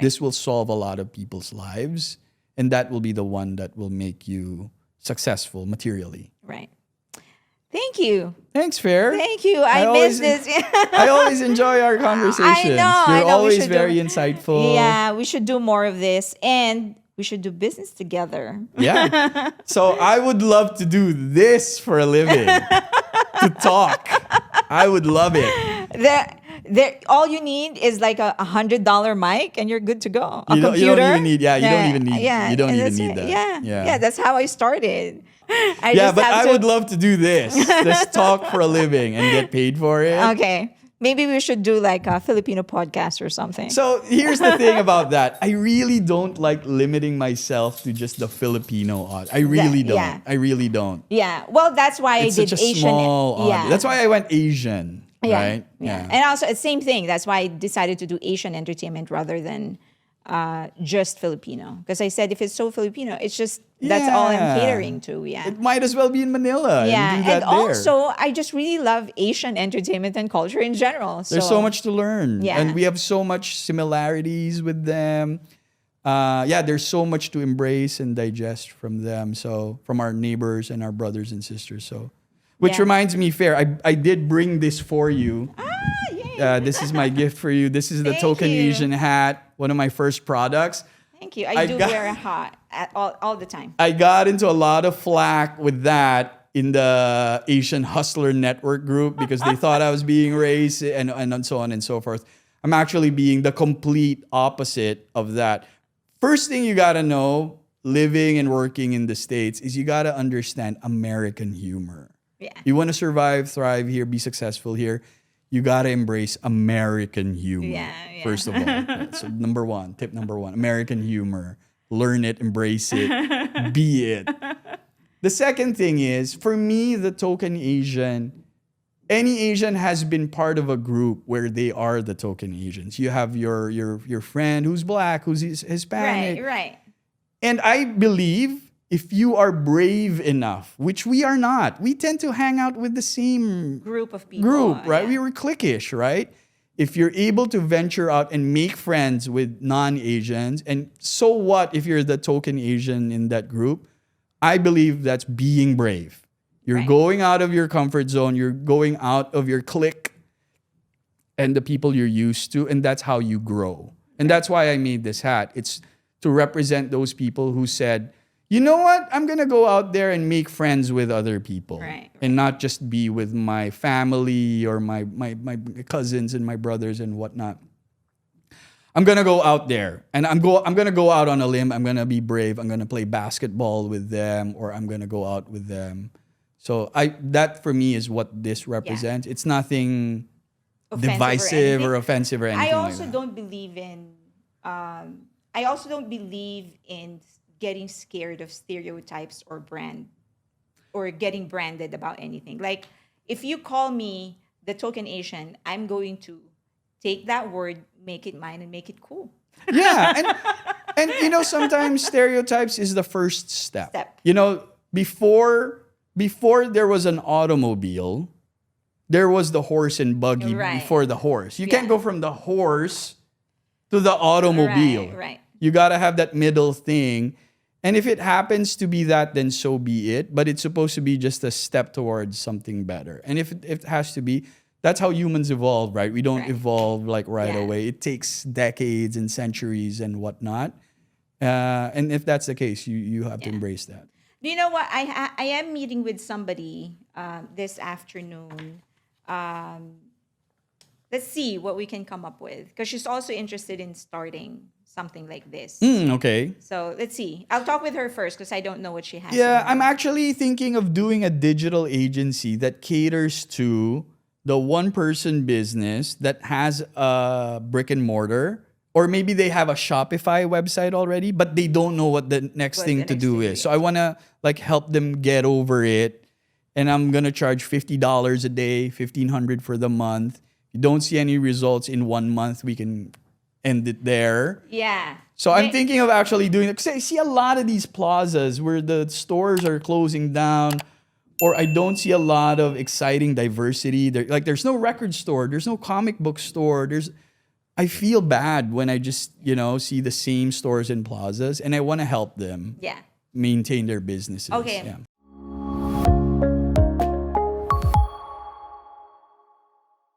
This will solve a lot of people's lives. And that will be the one that will make you successful materially. Right. Thank you. Thanks, Fair. Thank you. I missed this. I always enjoy our conversations. I know. You're always very insightful. Yeah, we should do more of this. And we should do business together. Yeah. So I would love to do this for a living. To talk. I would love it. All you need is like a $100 mic and you're good to go. You don't even need that. Yeah, Yeah. Yeah, that's how I started. I would love to do this. Just talk for a living and get paid for it. Okay. Maybe we should do like a Filipino podcast or something. So here's the thing about that. I really don't like limiting myself to just the Filipino audience. I really don't. Yeah. I really don't. Yeah. Well, that's why It's I did such a Asian. small audience. Yeah. That's why I went Asian. Yeah. Right? Yeah. And also, same thing. That's why I decided to do Asian entertainment rather than just Filipino. Because I said if it's so Filipino, it's just that's all I'm catering to. Yeah. It might as well be in Manila. Yeah. And do that And there. also, I just really love Asian entertainment and culture in general. There's so much to learn. Yeah. And we have so much similarities with them. There's so much to embrace and digest from them. So from our neighbors and our brothers and sisters. So, which reminds me, Fair, I did bring this for you. Yay. This is my gift for you. This is the Thank Token you. Asian hat, one of my first products. Thank you. I do wear a hat all the time. I got into a lot of flack with that in the Asian Hustler Network group because they thought I was being racist and so on and so forth. I'm actually being the complete opposite of that. First thing you got to know, living and working in the States, is you got to understand American humor. Yeah. You want to survive, thrive here, be successful here, you got to embrace American humor. Yeah. First of all. So tip number one, American humor. Learn it, embrace it, be it. The second thing is, for me, the token Asian, any Asian has been part of a group where they are the token Asians. You have your friend who's black, who's Hispanic. Right. And I believe if you are brave enough, which we are not, we tend to hang out with the same Group of people. right? Yeah. We were cliquish, right? If you're able to venture out and make friends with non-Asians, and so what if you're the token Asian in that group? I believe that's being brave. You're going out of your comfort zone. You're going out of your clique and the people you're used to, and that's how you grow. And that's why I made this hat. It's to represent those people who said, you know what? I'm going to go out there and make friends with other people. Right. And not just be with my family or my cousins and my brothers and whatnot. I'm going to go out there and I'm going to go out on a limb. I'm going to be brave. I'm going to play basketball with them, or I'm going to go out with them. So that for me is what this represents. It's nothing Offensive divisive or anything. offensive or anything I also like that. don't believe in. I also don't believe in getting scared of stereotypes or getting branded about anything. Like if you call me the token Asian, I'm going to take that word, make it mine, and make it cool. Yeah, and sometimes stereotypes is the first step. Before there was an automobile, there was the horse and buggy Right. before the horse. You can't Yeah. go from the horse to the automobile. Right. You got to have that middle thing. And if it happens to be that, then so be it. But it's supposed to be just a step towards something better. And if it has to be, that's how humans evolve, right? We don't Right. evolve like right Yeah. away. It takes decades and centuries and whatnot. And if that's the case, you have to embrace that. Do you know what? I am meeting with somebody this afternoon. Let's see what we can come up with because she's also interested in starting something like this. Okay. So let's see. I'll talk with her first because I don't know what she has. Yeah, in her. I'm actually thinking of doing a digital agency that caters to the one-person business that has a brick and mortar, or maybe they have a Shopify website already, but they don't know what the next What thing the to next do thing is. So I want to help them get over it, and I'm going to charge $50 a day, $1,500 for the month. If you don't see any results in 1 month, we can end it there. Yeah. So I'm thinking of actually doing it. 'Cause I see a lot of these plazas where the stores are closing down, or I don't see a lot of exciting diversity. There's no record store, there's no comic book store. I feel bad when I just, see the same stores in plazas, and I want to help them Yeah. maintain their businesses. Okay. Yeah.